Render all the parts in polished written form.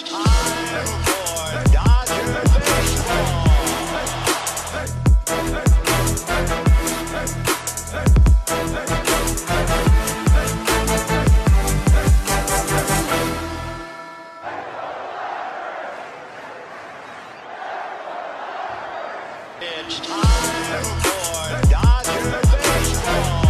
time for Dodger baseball. It's time for Dodger baseball.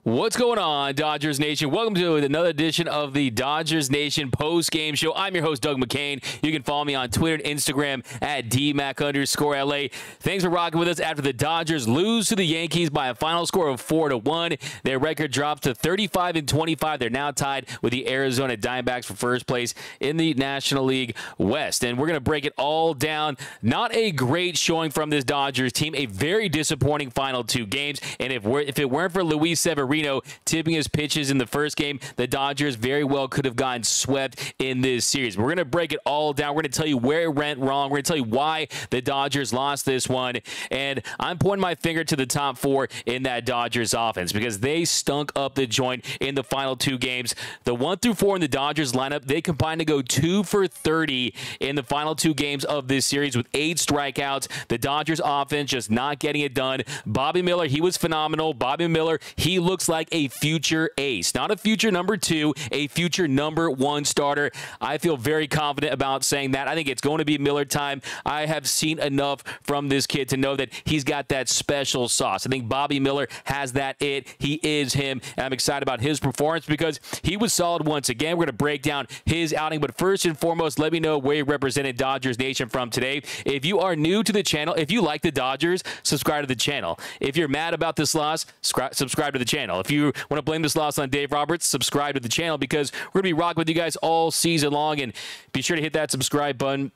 What's going on, Dodgers Nation? Welcome to another edition of the Dodgers Nation post-game show. I'm your host, Doug McCain. You can follow me on Twitter and Instagram at DMac_LA. Thanks for rocking with us after the Dodgers lose to the Yankees by a final score of 4-1. Their record drops to 35-25. They're now tied with the Arizona Diamondbacks for first place in the National League West. And we're going to break it all down. Not a great showing from this Dodgers team. A very disappointing final two games. And if it weren't for Luis Severino tipping his pitches in the first game, the Dodgers very well could have gotten swept in this series. We're going to break it all down. We're going to tell you where it went wrong. We're going to tell you why the Dodgers lost this one. And I'm pointing my finger to the top four in that Dodgers offense because they stunk up the joint in the final two games. The 1 through 4 in the Dodgers lineup, they combined to go 2 for 30 in the final two games of this series with 8 strikeouts. The Dodgers offense just not getting it done. Bobby Miller, he was phenomenal. Bobby Miller, he looks like a future ace. Not a future number 2, a future number 1 starter. I feel very confident about saying that. I think it's going to be Miller time. I have seen enough from this kid to know that he's got that special sauce. I think Bobby Miller has that it. He is him. And I'm excited about his performance because he was solid once again. We're going to break down his outing. But first and foremost, let me know where you represented Dodgers Nation from today. If you are new to the channel, if you like the Dodgers, subscribe to the channel. If you're mad about this loss, subscribe to the channel. If you want to blame this loss on Dave Roberts, subscribe to the channel because we're going to be rocking with you guys all season long. And be sure to hit that subscribe button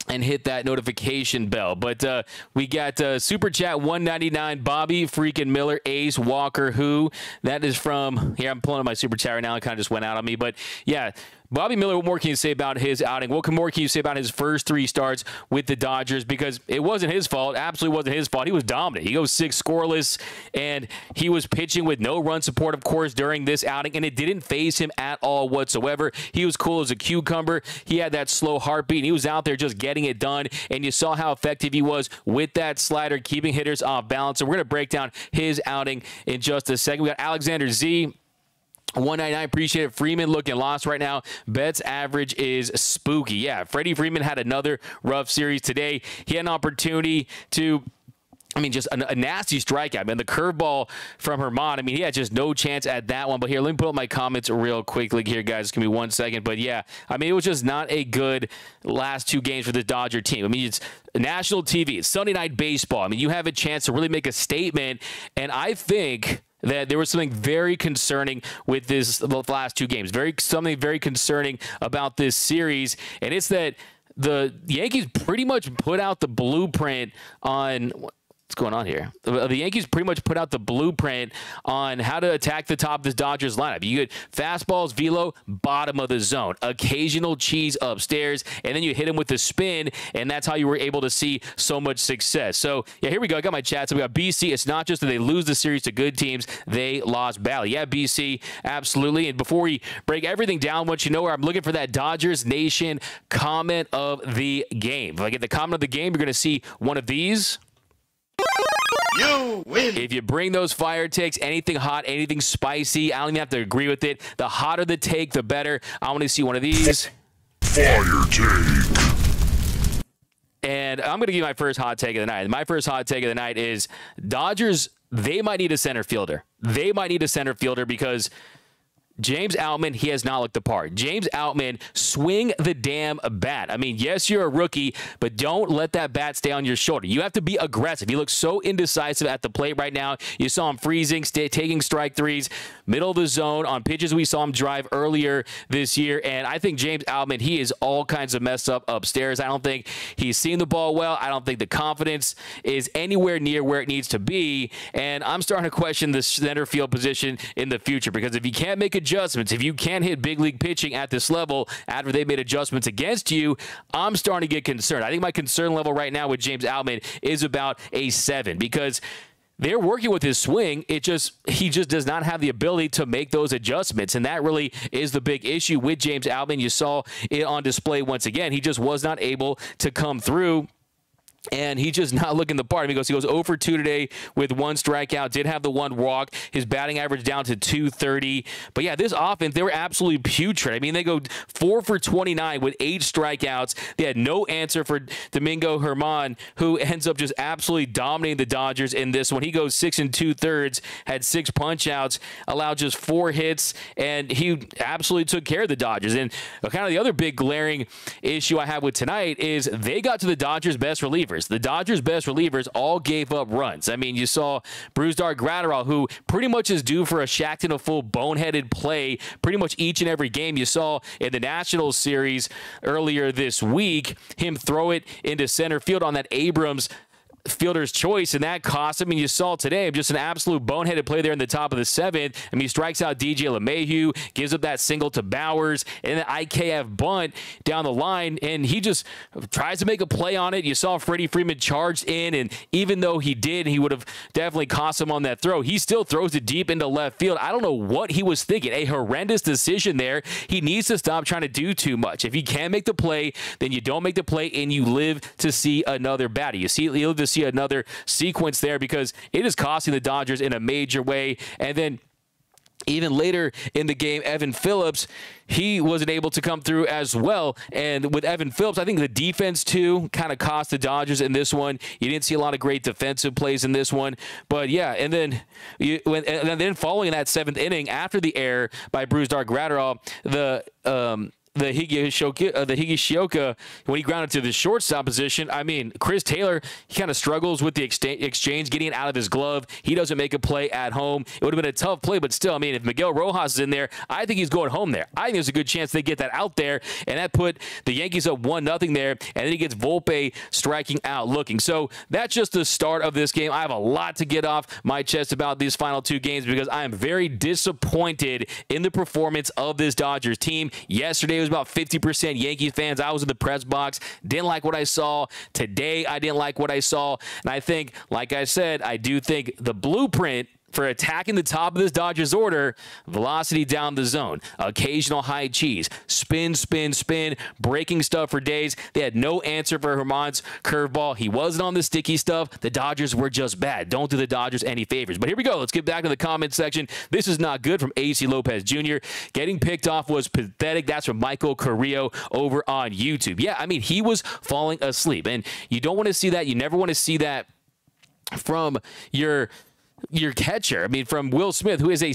and hit that notification bell. But we got Super Chat 199, Bobby freaking Miller, Ace Walker, who? That is from, here, I'm pulling up my Super Chat right now. It kind of just went out on me. But, yeah, Bobby Miller, what more can you say about his outing? What more can you say about his first 3 starts with the Dodgers? Because it wasn't his fault. Absolutely wasn't his fault. He was dominant. He goes 6 scoreless, and he was pitching with no run support, of course, during this outing, and it didn't faze him at all whatsoever. He was cool as a cucumber. He had that slow heartbeat, and he was out there just getting it done, and you saw how effective he was with that slider, keeping hitters off balance. So we're going to break down his outing in just a second. We got Alexander Z. 199, appreciate it. Freeman looking lost right now. Betts average is spooky. Yeah, Freddie Freeman had another rough series today. He had an opportunity to, just a nasty strikeout, man. The curveball from Herman, he had just no chance at that one. But here, let me pull up my comments real quickly here, guys. Give me 1 second. But yeah, it was just not a good last 2 games for the Dodger team. It's national TV. It's Sunday Night Baseball. You have a chance to really make a statement. And I think that there was something very concerning with the last 2 games. Something very concerning about this series. And it's that the Yankees pretty much put out the blueprint on what's going on here. The Yankees pretty much put out the blueprint on how to attack the top of this Dodgers lineup. You get fastballs, velo, bottom of the zone, occasional cheese upstairs, and then you hit them with the spin, and that's how you were able to see so much success. So, yeah, here we go. I got my chat. So we got BC. It's not just that they lose the series to good teams. They lost badly. Yeah, BC, absolutely. And before we break everything down, once you know where I'm looking for that Dodgers Nation comment of the game. If I get the comment of the game, you're going to see one of these. You win. If you bring those fire takes, anything hot, anything spicy, I don't even have to agree with it. The hotter the take, the better. I want to see one of these. Fire take. And I'm going to give you my first hot take of the night. My first hot take of the night is Dodgers, they might need a center fielder. They might need a center fielder because James Outman, he has not looked the part. James Outman, swing the damn bat. Yes, you're a rookie, but don't let that bat stay on your shoulder. You have to be aggressive. He looks so indecisive at the plate right now. You saw him freezing, taking strike threes, middle of the zone on pitches we saw him drive earlier this year. And I think James Outman, he is all kinds of messed up upstairs. I don't think he's seeing the ball well. I don't think the confidence is anywhere near where it needs to be. And I'm starting to question the center field position in the future because if you can't make adjustments, if you can't hit big league pitching at this level after they made adjustments against you, I'm starting to get concerned. I think my concern level right now with James Outman is about a 7 because they're working with his swing. He just does not have the ability to make those adjustments, and that really is the big issue with James Outman. You saw it on display once again. He just was not able to come through. And he's just not looking the part. He goes 0 for 2 today with 1 strikeout. Did have the 1 walk. His batting average down to 230. But yeah, this offense, they were absolutely putrid. I mean, they go 4 for 29 with 8 strikeouts. They had no answer for Domingo Germán, who ends up just absolutely dominating the Dodgers in this one. He goes 6 2/3, had 6 punch-outs, allowed just 4 hits, and he absolutely took care of the Dodgers. And kind of the other big glaring issue I have with tonight is they got to the Dodgers' best relievers. The Dodgers' best relievers all gave up runs. I mean, you saw Brusdar Graterol, who pretty much is due for a Shackton a full boneheaded play pretty much each and every game. You saw in the Nationals series earlier this week him throw it into center field on that Abrams fielder's choice, and that cost him. I mean, you saw today just an absolute boneheaded play there in the top of the 7th. I mean, he strikes out DJ LeMahieu, gives up that single to Bowers, and then IKF bunt down the line, and he just tries to make a play on it. You saw Freddie Freeman charged in, and even though he would have definitely cost him on that throw, he still throws it deep into left field. I don't know what he was thinking. A horrendous decision there. He needs to stop trying to do too much. If he can't make the play, then you don't make the play, and you live to see another batter. You live to see another sequence there, because it is costing the Dodgers in a major way. And then even later in the game, Evan Phillips, he wasn't able to come through as well. And with Evan Phillips, I think the defense, too, kind of cost the Dodgers in this one. You didn't see a lot of great defensive plays in this one. But, yeah, and then following that 7th inning, after the error by Brusdar Graterol, the Higashioka, when he grounded to the shortstop position, I mean, Chris Taylor, he kind of struggles with the exchange, getting it out of his glove. He doesn't make a play at home. It would have been a tough play, but still, I mean, if Miguel Rojas is in there, I think he's going home there. I think there's a good chance they get that out there, and that put the Yankees up 1-0 there, and then he gets Volpe striking out looking. So that's just the start of this game. I have a lot to get off my chest about these final 2 games, because I am very disappointed in the performance of this Dodgers team. Yesterday was about 50% Yankees fans. I was in the press box, didn't like what I saw. Today, I didn't like what I saw. And I think, like I said, I do think the blueprint for attacking the top of this Dodgers order: velocity down the zone, occasional high cheese, spin, spin, spin, breaking stuff for days. They had no answer for Germán's curveball. He wasn't on the sticky stuff. The Dodgers were just bad. Don't do the Dodgers any favors. But here we go. Let's get back to the comment section. This is not good from AC Lopez Jr. Getting picked off was pathetic. That's from Michael Carrillo over on YouTube. Yeah, I mean, he was falling asleep, and you don't want to see that. You never want to see that from your catcher. I mean, from Will Smith, who is a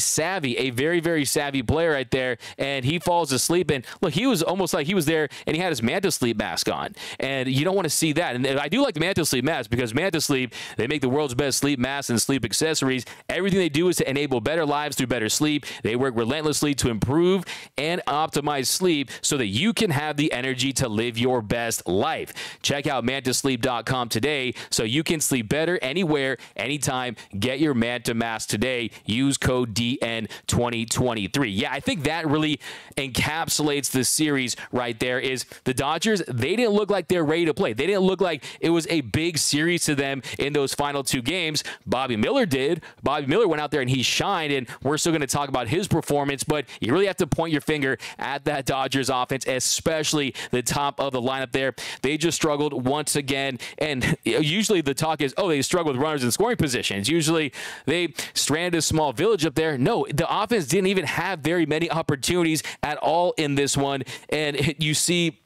very, very savvy player right there, and he falls asleep. And look, he was almost like he was there, and he had his Manta Sleep mask on, and you don't want to see that. And I do like the Manta Sleep mask, because Manta Sleep, they make the world's best sleep masks and sleep accessories. Everything they do is to enable better lives through better sleep. They work relentlessly to improve and optimize sleep so that you can have the energy to live your best life. Check out mantasleep.com today so you can sleep better anywhere, anytime. Get your Manta mask today. Use code DN2023. Yeah, I think that really encapsulates the series right there. Is the Dodgers, they didn't look like they're ready to play. They didn't look like it was a big series to them in those final 2 games. Bobby Miller did. Bobby Miller went out there and he shined, and we're still going to talk about his performance, but you really have to point your finger at that Dodgers offense, especially the top of the lineup there. They just struggled once again, and usually the talk is, oh, they struggled with runners in scoring positions. Usually they stranded a small village up there. No, the offense didn't even have very many opportunities at all in this one. And you see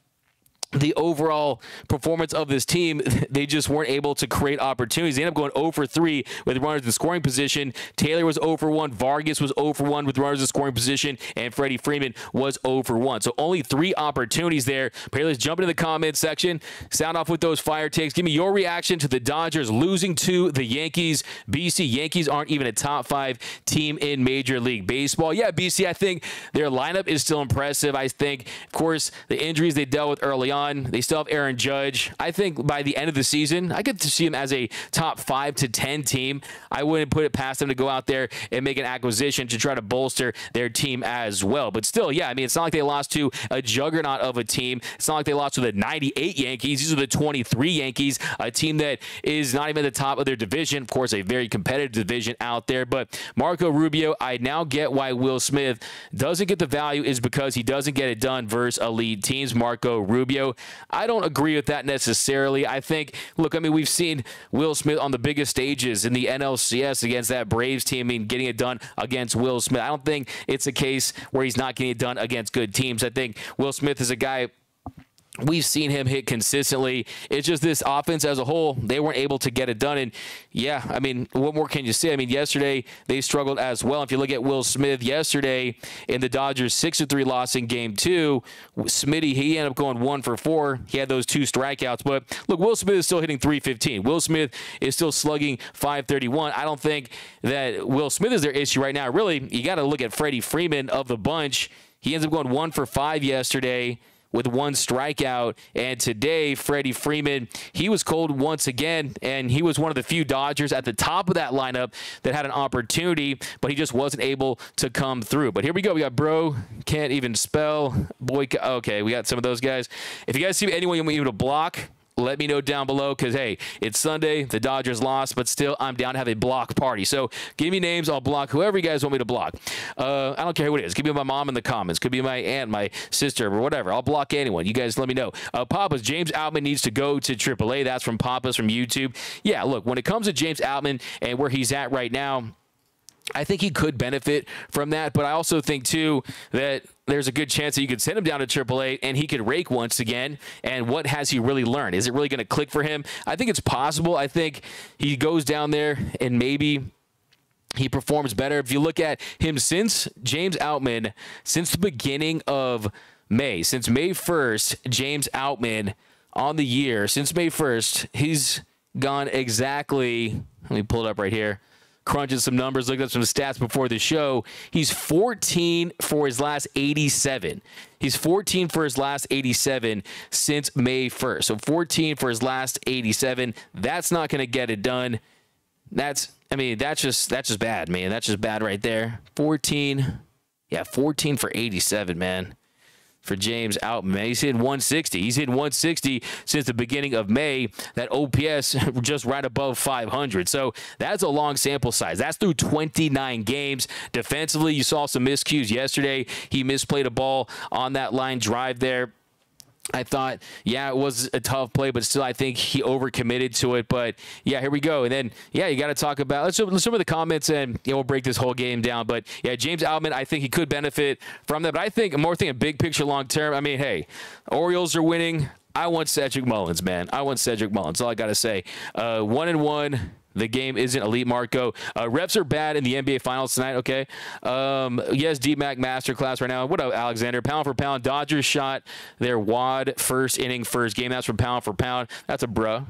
the overall performance of this team, they just weren't able to create opportunities. They ended up going 0 for 3 with runners in scoring position. Taylor was 0 for 1. Vargas was 0 for 1 with runners in scoring position. And Freddie Freeman was 0 for 1. So only 3 opportunities there. But let's jump into the comment section. Sound off with those fire takes. Give me your reaction to the Dodgers losing to the Yankees. BC, Yankees aren't even a top 5 team in Major League Baseball. Yeah, BC, I think their lineup is still impressive. I think, of course, the injuries they dealt with early on, on. They still have Aaron Judge. I think by the end of the season, I get to see him as a top 5 to 10 team. I wouldn't put it past them to go out there and make an acquisition to try to bolster their team as well. But still, yeah, I mean, it's not like they lost to a juggernaut of a team. It's not like they lost to the 98 Yankees. These are the 23 Yankees, a team that is not even at the top of their division. Of course, a very competitive division out there. But Marco Rubio, I now get why Will Smith doesn't get the value is because he doesn't get it done versus elite teams. Marco Rubio, I don't agree with that necessarily. I think, look, I mean, we've seen Will Smith on the biggest stages in the NLCS against that Braves team, I mean, getting it done against Will Smith. I don't think it's a case where he's not getting it done against good teams. I think Will Smith is a guy we've seen him hit consistently. It's just this offense as a whole, they weren't able to get it done. And yeah, I mean, what more can you say? I mean, yesterday they struggled as well. If you look at Will Smith yesterday in the Dodgers 6-3 loss in game 2, Smitty, he ended up going 1 for 4. He had those 2 strikeouts. But look, Will Smith is still hitting .315. Will Smith is still slugging .531. I don't think that Will Smith is their issue right now. Really, you got to look at Freddie Freeman of the bunch. He ends up going 1 for 5 yesterday with 1 strikeout. And today, Freddie Freeman, he was cold once again, and he was one of the few Dodgers at the top of that lineup that had an opportunity, but he just wasn't able to come through. But here we go. We got Bro, can't even spell. Boy, okay, we got some of those guys. If you guys see anyone you want me to block, let me know down below because, hey, it's Sunday. The Dodgers lost, but still, I'm down to have a block party. So give me names. I'll block whoever you guys want me to block. I don't care who it is. Give me my mom in the comments. Could be my aunt, my sister, or whatever. I'll block anyone. You guys let me know. Papa's, James Outman needs to go to AAA. That's from Papa's from YouTube. Yeah, look, when it comes to James Outman and where he's at right now, I think he could benefit from that, but I also think, too, that there's a good chance that you could send him down to AAA and he could rake once again. And what has he really learned? Is it really going to click for him? I think it's possible. I think he goes down there and maybe he performs better. If you look at him since James Outman, since the beginning of May, since May 1st, James Outman on the year, since May 1st, he's gone exactly, let me pull it up right here. Crunching some numbers, looking at some stats before the show. He's 14 for his last 87. He's 14 for his last 87 since May 1st. So 14 for his last 87. That's not going to get it done. That's just bad, man. That's just bad right there. 14. Yeah, 14 for 87, man. For James Outman, man. He's hitting 160. He's hitting 160 since the beginning of May. That OPS just right above 500. So that's a long sample size. That's through 29 games. Defensively, you saw some miscues yesterday. He misplayed a ball on that line drive there. I thought, yeah, it was a tough play, but still I think he overcommitted to it. But, yeah, here we go. And then, yeah, you got to talk about some of the comments, and we'll break this whole game down. But, yeah, James Outman, I think he could benefit from that. But I think more thinking big picture long term. I mean, hey, Orioles are winning. I want Cedric Mullins, man. I want Cedric Mullins. All I got to say. 1-1. The game isn't elite, Marco. Refs are bad in the NBA Finals tonight, okay? Yes, D-Mac masterclass right now. What up, Alexander? Pound for pound. Dodgers shot their wad first inning, first game. That's from pound for pound. That's a bruh.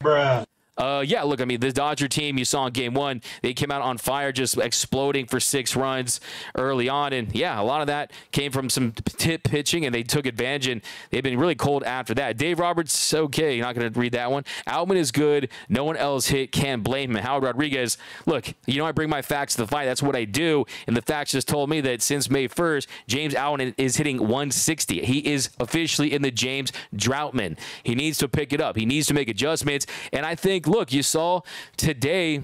Bruh. Yeah, look, I mean, the Dodger team you saw in game 1, they came out on fire, just exploding for 6 runs early on. And, yeah, a lot of that came from some tip pitching, and they took advantage, and they've been really cold after that. Dave Roberts, okay, you're not going to read that one. Outman is good. No one else hit. Can't blame him. Howard Rodriguez, look, I bring my facts to the fight. That's what I do. And the facts just told me that since May 1st, James Outman is hitting 160. He is officially in the James Droutman. He needs to pick it up. He needs to make adjustments. And I think, look, you saw today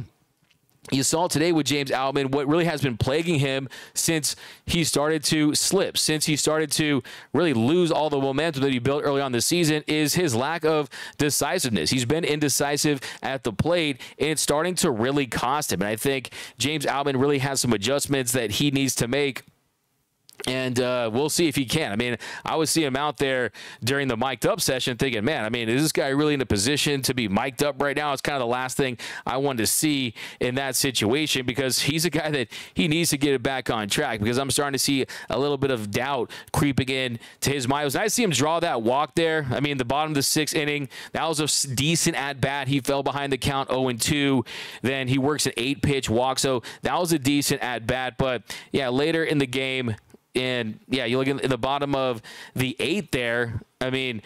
with James Outman what really has been plaguing him since he started to slip, since he started to really lose all the momentum that he built early on this season, is his lack of decisiveness. He's been indecisive at the plate, and it's starting to really cost him. And I think James Outman really has some adjustments that he needs to make. And we'll see if he can. I mean, I was seeing him out there during the mic'd up session thinking, man, I mean, is this guy really in a position to be mic'd up right now? It's kind of the last thing I wanted to see in that situation, because he's a guy that he needs to get it back on track, because I'm starting to see a little bit of doubt creeping in to his mind. It was nice to see him draw that walk there. I mean, the bottom of the 6th inning, that was a decent at-bat. He fell behind the count 0-2. Then he works an 8-pitch walk. So that was a decent at-bat. But, yeah, later in the game, and, yeah, you look in the bottom of the 8th there, I mean,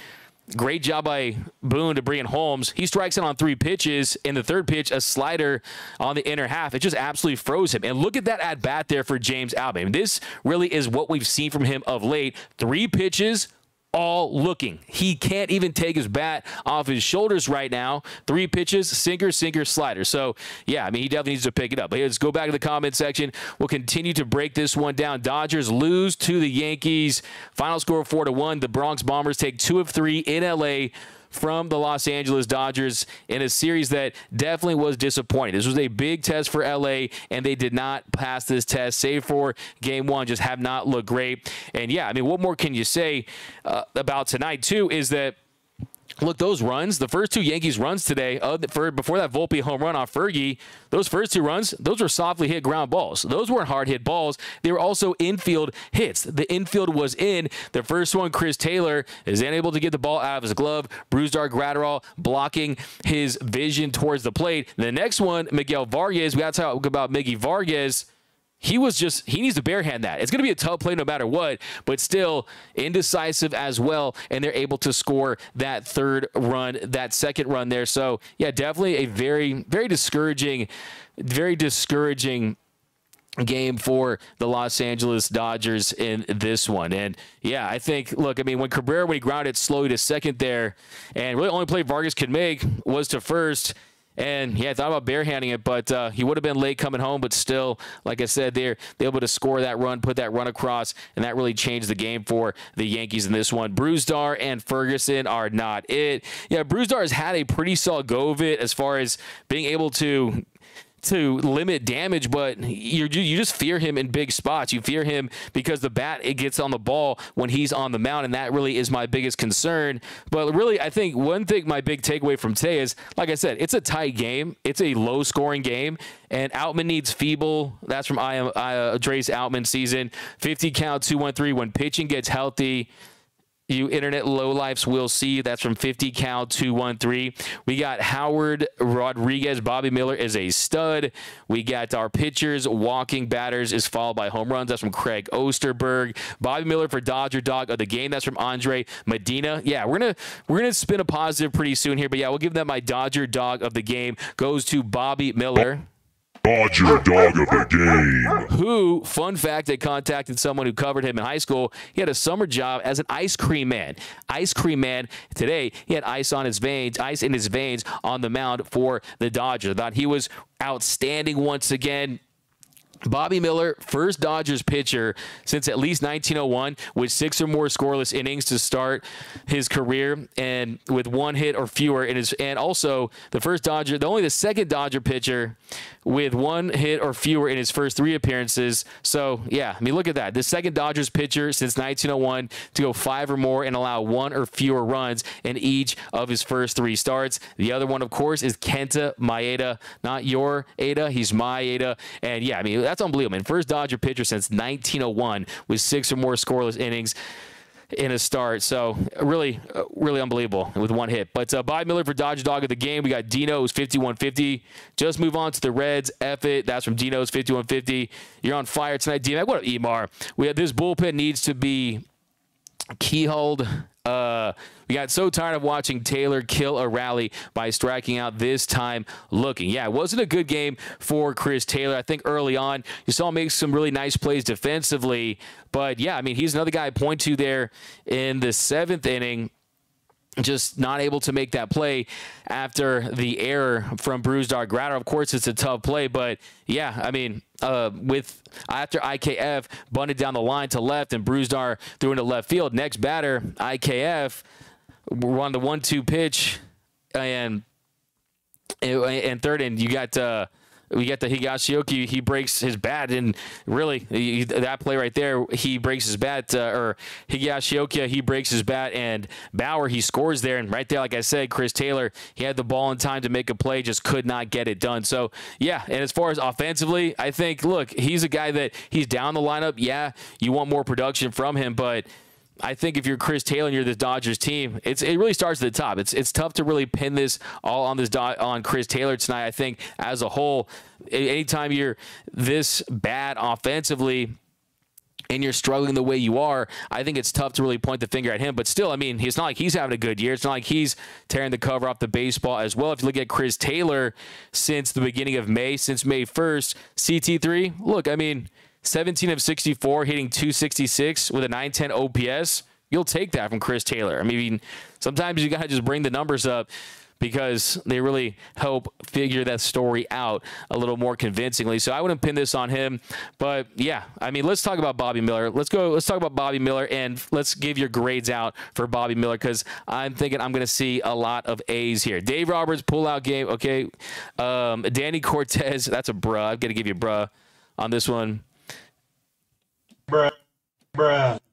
great job by Boone to bring in Holmes. He strikes out on 3 pitches. In the third pitch, a slider on the inner half. It just absolutely froze him. And look at that at-bat there for James Outman. I mean, this really is what we've seen from him of late. 3 pitches, all looking. He can't even take his bat off his shoulders right now. 3 pitches, sinker, slider. So, yeah, I mean, he definitely needs to pick it up. But let's go back to the comment section. We'll continue to break this one down. Dodgers lose to the Yankees. Final score 4-1. The Bronx Bombers take 2 of 3 in L.A. from the Los Angeles Dodgers in a series that definitely was disappointing. This was a big test for LA, and they did not pass this test, save for game 1, just have not looked great. And yeah, I mean, what more can you say about tonight, too, is that look, those runs, the first 2 Yankees runs today, before that Volpe home run off Fergie, those first 2 runs, those were softly hit ground balls. Those weren't hard hit balls. They were also infield hits. The infield was in. The first one, Chris Taylor is unable to get the ball out of his glove. Brusdar Graterol blocking his vision towards the plate. The next one, Miguel Vargas, we got to talk about Miggy Vargas. He needs to barehand that. It's going to be a tough play no matter what, but still indecisive as well, and they're able to score that second run there. So, yeah, definitely a very, very discouraging game for the Los Angeles Dodgers in this one. And, yeah, I think, look, I mean, when he grounded slowly to second there, and really only play Vargas could make was to first. And, yeah, I thought about barehanding it, but he would have been late coming home. But still, like I said, they're able to score that run, put that run across, and that really changed the game for the Yankees in this one. Brusdar and Ferguson are not it. Yeah, Brusdar has had a pretty solid go of it as far as being able to limit damage, but you just fear him in big spots. You fear him because the bat, it gets on the ball when he's on the mound, and that really is my biggest concern. But really, I think one thing, my big takeaway from today is, like I said, it's a tight game. It's a low-scoring game, and Outman needs feeble. That's from Dre's Outman season. 50 count, 2-1-3. When pitching gets healthy, you internet lowlifes will see. That's from 50 cal 213. We got Howard Rodriguez. Bobby Miller is a stud. We got our pitchers walking batters is followed by home runs. That's from Craig Osterberg. Bobby Miller for Dodger Dog of the game. That's from Andre Medina. Yeah, we're gonna spin a positive pretty soon here, but yeah, we'll give that my Dodger Dog of the game goes to Bobby Miller. Dodger Dog of the game. Who, fun fact, I contacted someone who covered him in high school. He had a summer job as an ice cream man. Ice cream man. Today, he had ice in his veins on the mound for the Dodgers. I thought he was outstanding once again. Bobby Miller, first Dodgers pitcher since at least 1901 with 6 or more scoreless innings to start his career, and with 1 hit or fewer in his, and also the second Dodger pitcher with 1 hit or fewer in his first 3 appearances. So yeah, I mean, look at that. The second Dodgers pitcher since 1901 to go 5 or more and allow 1 or fewer runs in each of his first 3 starts. The other one, of course, is Kenta Maeda, not your Ada, he's my Ada. And yeah, I mean, that's unbelievable. And first Dodger pitcher since 1901 with 6 or more scoreless innings in a start. So really, really unbelievable with 1 hit. But Bobby Miller for Dodger Dog of the game. We got Dino, who's 5150. Just move on to the Reds. F it. That's from Dino's 5150. You're on fire tonight, D-Mac. What up, Emar? This bullpen needs to be keyholed. We got so tired of watching Taylor kill a rally by striking out this time looking. Yeah, it wasn't a good game for Chris Taylor. I think early on you saw him make some really nice plays defensively. But, yeah, I mean, he's another guy I point to there in the 7th inning. Just not able to make that play after the error from Brusdar Graterol. Of course, it's a tough play, but yeah, I mean, after IKF bunted down the line to left and Brusdar threw into left field. Next batter, IKF run the 1-2 pitch, and third, and you got. We get the Higashioka, he breaks his bat, and really, that play right there, he breaks his bat, or Higashioka, he breaks his bat, and Bauer, he scores there, and right there, like I said, Chris Taylor, he had the ball in time to make a play, just could not get it done. So, yeah, and as far as offensively, I think, look, he's a guy that he's down the lineup. Yeah, you want more production from him, but I think if you're Chris Taylor and you're the Dodgers team, it really starts at the top. It's tough to really pin this all on Chris Taylor tonight. I think as a whole, anytime you're this bad offensively, and you're struggling the way you are, I think it's tough to really point the finger at him. But still, I mean, it's not like he's having a good year. It's not like he's tearing the cover off the baseball as well. If you look at Chris Taylor since the beginning of May, since May 1st, CT3, look, I mean, 17 of 64, hitting 266 with a 910 OPS. You'll take that from Chris Taylor. I mean, sometimes you got to just bring the numbers up because they really help figure that story out a little more convincingly. So I wouldn't pin this on him. But, yeah, I mean, let's talk about Bobby Miller. Let's talk about Bobby Miller, and let's give your grades out for Bobby Miller because I'm thinking I'm going to see a lot of A's here. Dave Roberts, pull-out game. Okay. Danny Cortez, that's a bruh. I've got to give you a bruh on this one. Bruh.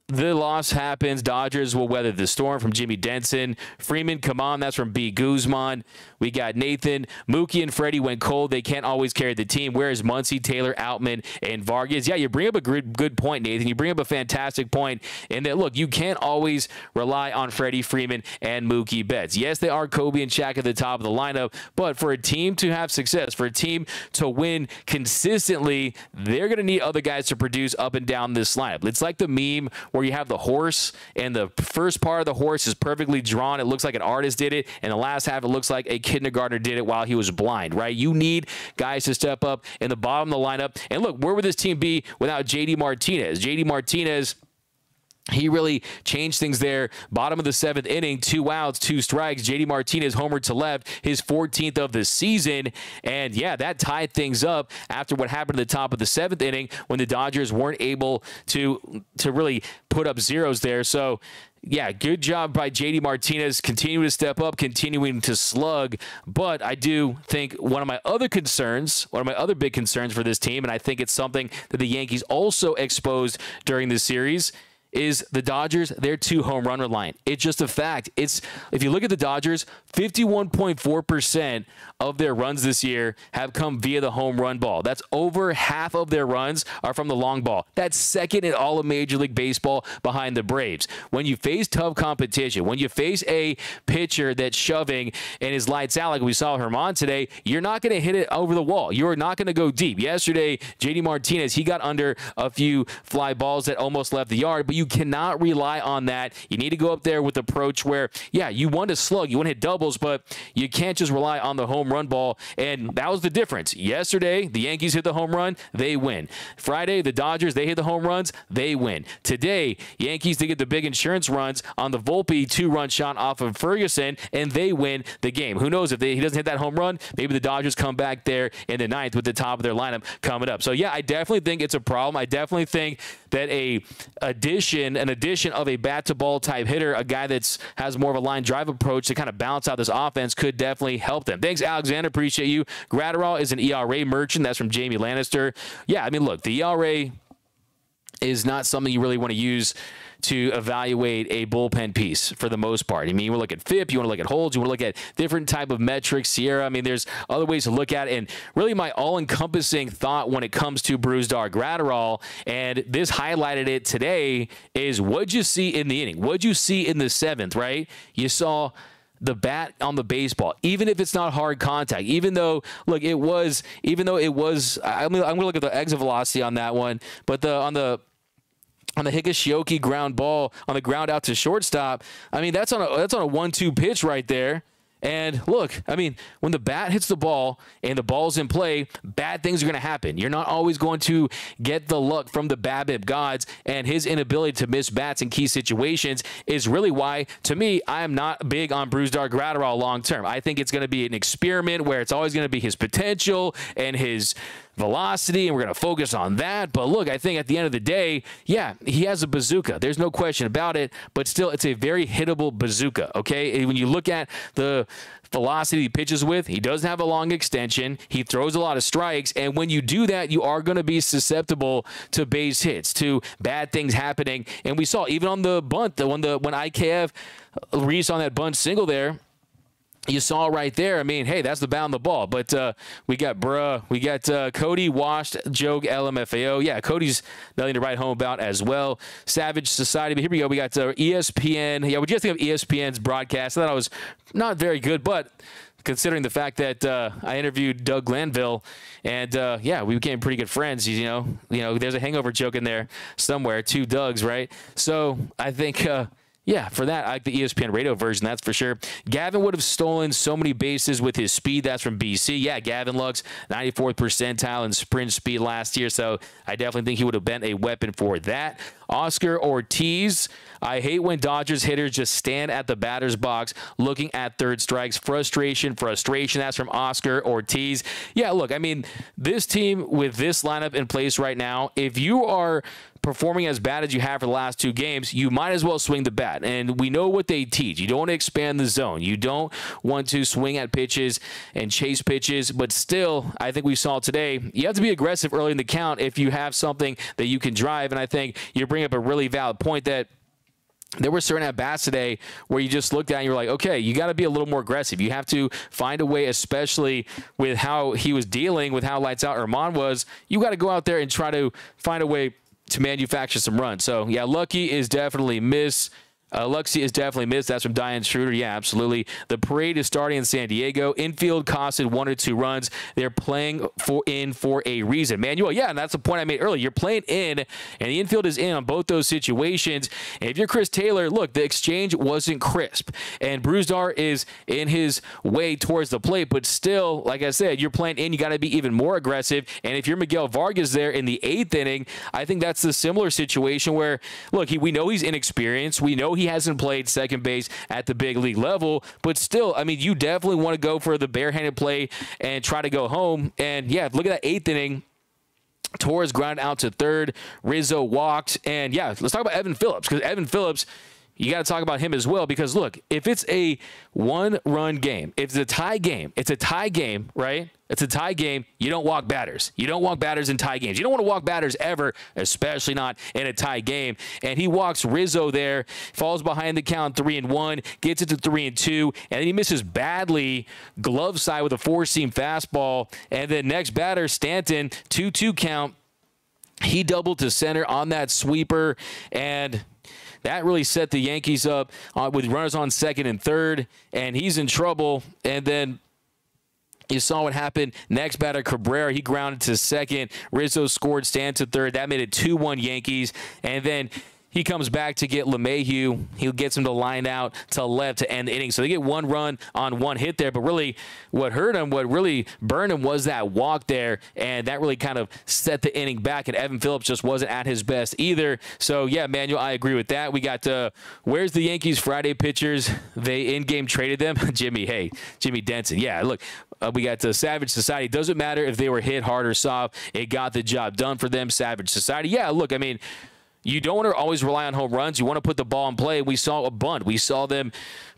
The loss happens. Dodgers will weather the storm from Jimmy Denson. Freeman, come on. That's from B. Guzman. We got Nathan. Mookie and Freddie went cold. They can't always carry the team. Whereas Muncy, Taylor, Outman, and Vargas. Yeah, you bring up a good point, Nathan. You bring up a fantastic point in that, look, you can't always rely on Freddie Freeman and Mookie Betts. Yes, they are Kobe and Shaq at the top of the lineup, but for a team to have success, for a team to win consistently, they're going to need other guys to produce up and down this lineup. It's like the meme where you have the horse and the first part of the horse is perfectly drawn. It looks like an artist did it, and the last half it looks like a kindergartner did it while he was blind, right? You need guys to step up in the bottom of the lineup. And look, where would this team be without J.D. Martinez? J.D. Martinez, he really changed things there. Bottom of the 7th inning, 2 outs, 2 strikes. J.D. Martinez homered to left, his 14th of the season. And, yeah, that tied things up after what happened at the top of the 7th inning when the Dodgers weren't able to really put up zeros there. So, yeah, good job by J.D. Martinez continuing to step up, continuing to slug. But I do think one of my other big concerns for this team, and I think it's something that the Yankees also exposed during the series, is the Dodgers, their 2 home run reliant. It's just a fact. If you look at the Dodgers, 51.4% of their runs this year have come via the home run ball. That's over half of their runs are from the long ball. That's second in all of Major League Baseball behind the Braves. When you face tough competition, when you face a pitcher that's shoving and is lights out like we saw Herman today, you're not going to hit it over the wall. You're not going to go deep. Yesterday, J.D. Martinez, he got under a few fly balls that almost left the yard, but you cannot rely on that. You need to go up there with the approach where, yeah, you want to slug, you want to hit doubles, but you can't just rely on the home run ball, and that was the difference. Yesterday, the Yankees hit the home run, they win. Friday, the Dodgers, they hit the home runs, they win. Today, Yankees, they get the big insurance runs on the Volpe 2-run shot off of Ferguson, and they win the game. Who knows if he doesn't hit that home run, maybe the Dodgers come back there in the 9th with the top of their lineup coming up. So, yeah, I definitely think it's a problem. I definitely think that an addition of a bat-to-ball type hitter, a guy that has more of a line drive approach to kind of balance out this offense, could definitely help them. Thanks, Alexander. Appreciate you. Gratterall is an ERA merchant. That's from Jamie Lannister. Yeah, I mean, look, the ERA is not something you really want to use to evaluate a bullpen piece for the most part. I mean, you want to look at FIP, you want to look at holds, you want to look at different type of metrics, Sierra. I mean, there's other ways to look at it. And really my all-encompassing thought when it comes to Bruce Dar Gratterall, and this highlighted it today, is what'd you see in the inning? What'd you see in the 7th, right? You saw the bat on the baseball, even if it's not hard contact, even though I'm going to look at the exit velocity on that one, but on the Higashioka ground ball, on the ground out to shortstop, I mean, that's on a 1-2 pitch right there. And look, I mean, when the bat hits the ball and the ball's in play, bad things are going to happen. You're not always going to get the luck from the BABIP gods, and his inability to miss bats in key situations is really why, to me, I am not big on Bruce Dar Gratterall long term. I think it's going to be an experiment where it's always going to be his potential and his velocity, and we're going to focus on that. But look, I think at the end of the day, yeah, he has a bazooka. There's no question about it, but still, it's a very hittable bazooka, okay? When you look at the velocity he pitches with, he doesn't have a long extension. He throws a lot of strikes, and when you do that, you are going to be susceptible to base hits, to bad things happening. And we saw even on the bunt, when IKF Reese on that bunt single there, you saw right there. I mean, hey, that's the bat on the ball. But we got Cody Washed, Joe LMFAO. Yeah, Cody's nothing to write home about as well. Savage Society. But here we go. We got ESPN. Yeah, we just think of ESPN's broadcast. I thought it was not very good, but considering the fact that I interviewed Doug Glanville, and yeah, we became pretty good friends. You know, there's a hangover joke in there somewhere. Two Dougs, right? So I think. Yeah, for that, I like the ESPN radio version, that's for sure. Gavin would have stolen so many bases with his speed. That's from BC. Yeah, Gavin Lux, 94th percentile in sprint speed last year, so I definitely think he would have been a weapon for that. Oscar Ortiz, I hate when Dodgers hitters just stand at the batter's box looking at third strikes. Frustration. That's from Oscar Ortiz. Yeah, look, I mean, this team with this lineup in place right now, if you are performing as bad as you have for the last two games, you might as well swing the bat. And we know what they teach. You don't want to expand the zone. You don't want to swing at pitches and chase pitches. But still, I think we saw today, you have to be aggressive early in the count if you have something that you can drive. And I think you bring up a really valid point that there were certain at-bats today where you just looked at and you were like, okay, you got to be a little more aggressive. You have to find a way, especially with how he was dealing with how lights out Herman was. You got to go out there and try to find a way to manufacture some runs. So, yeah, Lucky is definitely miss. Luxie is definitely missed. That's from Diane Schroeder. Yeah, absolutely. The parade is starting in San Diego. Infield costed 1 or 2 runs. They're playing for a reason. Manuel, yeah, and that's the point I made earlier. You're playing in, and the infield is in on both those situations. And if you're Chris Taylor, look, the exchange wasn't crisp. And Brusdar is in his way towards the plate, but still, like I said, you're playing in. You got to be even more aggressive. And if you're Miguel Vargas there in the 8th inning, I think that's a similar situation where, look, we know he's inexperienced. We know he hasn't played second base at the big league level, but still, I mean, you definitely want to go for the barehanded play and try to go home. And yeah, look at that 8th inning. Torres grounded out to third. Rizzo walked. And yeah, let's talk about Evan Phillips, because Evan Phillips, you got to talk about him as well, because look, if it's a 1-run game, if it's a tie game, right? It's a tie game. You don't walk batters. You don't walk batters in tie games. You don't want to walk batters ever, especially not in a tie game. And he walks Rizzo there, falls behind the count 3-1, gets it to 3-2, and then he misses badly glove side with a 4-seam fastball. And then next batter, Stanton, 2-2 count. He doubled to center on that sweeper, and that really set the Yankees up with runners on second and third, and he's in trouble. And then you saw what happened. Next batter, Cabrera, he grounded to second. Rizzo scored, stand to third. That made it 2-1 Yankees. And then he comes back to get LeMahieu. He gets him to line out to left to end the inning. So they get 1 run on 1 hit there. But really, what hurt him, what really burned him was that walk there. And that really kind of set the inning back. And Evan Phillips just wasn't at his best either. So, yeah, Manuel, I agree with that. We got, where's the Yankees Friday pitchers? They in-game traded them. Jimmy Denson. Yeah, look. We got Savage Society. Doesn't matter if they were hit hard or soft. It got the job done for them. Savage Society. Yeah, look, I mean, you don't want to always rely on home runs. You want to put the ball in play. We saw a bunt. We saw them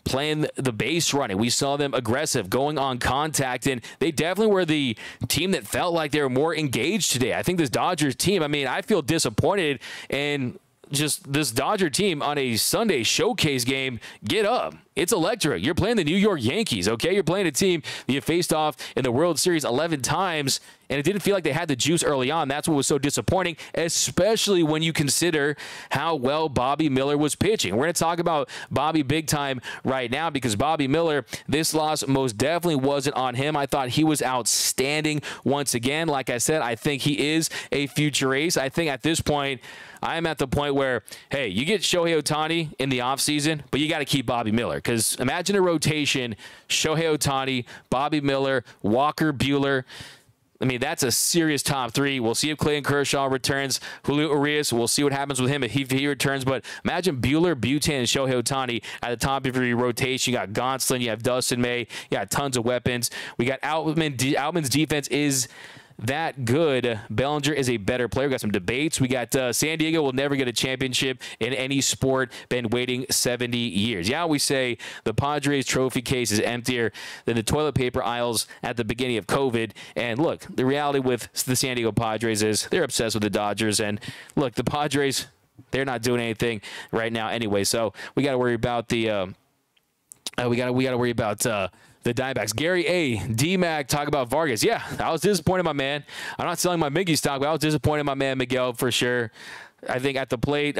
playing the base running. We saw them aggressive, going on contact, and they definitely were the team that felt like they were more engaged today. I think this Dodgers team, I mean, I feel disappointed in just this Dodger team on a Sunday showcase game. Get up. It's electric. You're playing the New York Yankees, okay? You're playing a team that you faced off in the World Series 11 times, and it didn't feel like they had the juice early on. That's what was so disappointing, especially when you consider how well Bobby Miller was pitching. We're going to talk about Bobby big time right now, because Bobby Miller, this loss most definitely wasn't on him. I thought he was outstanding once again. Like I said, I think he is a future ace. I think at this point, I'm at the point where, hey, you get Shohei Ohtani in the offseason, but you got to keep Bobby Miller, because imagine a rotation, Shohei Ohtani, Bobby Miller, Walker Buehler. I mean, that's a serious top 3. We'll see if Clayton Kershaw returns. Julio Urias, we'll see what happens with him if he returns. But imagine Buehler, Butan, and Shohei Ohtani at the top of your rotation. You got Gonsolin, you have Dustin May, you got tons of weapons. We got Outman's defense is that good. Bellinger is a better player. We got some debates. We got San Diego will never get a championship in any sport. Been waiting 70 years. Yeah, we say the Padres trophy case is emptier than the toilet paper aisles at the beginning of COVID. And look, the reality with the San Diego Padres is they're obsessed with the Dodgers. And look, the Padres, they're not doing anything right now anyway. So we got to worry about the we got to worry about the Diamondbacks. Gary A. D-Mac talk about Vargas. Yeah, I was disappointed in my man. I'm not selling my Miggy stock, but I was disappointed in my man Miguel for sure. I think at the plate,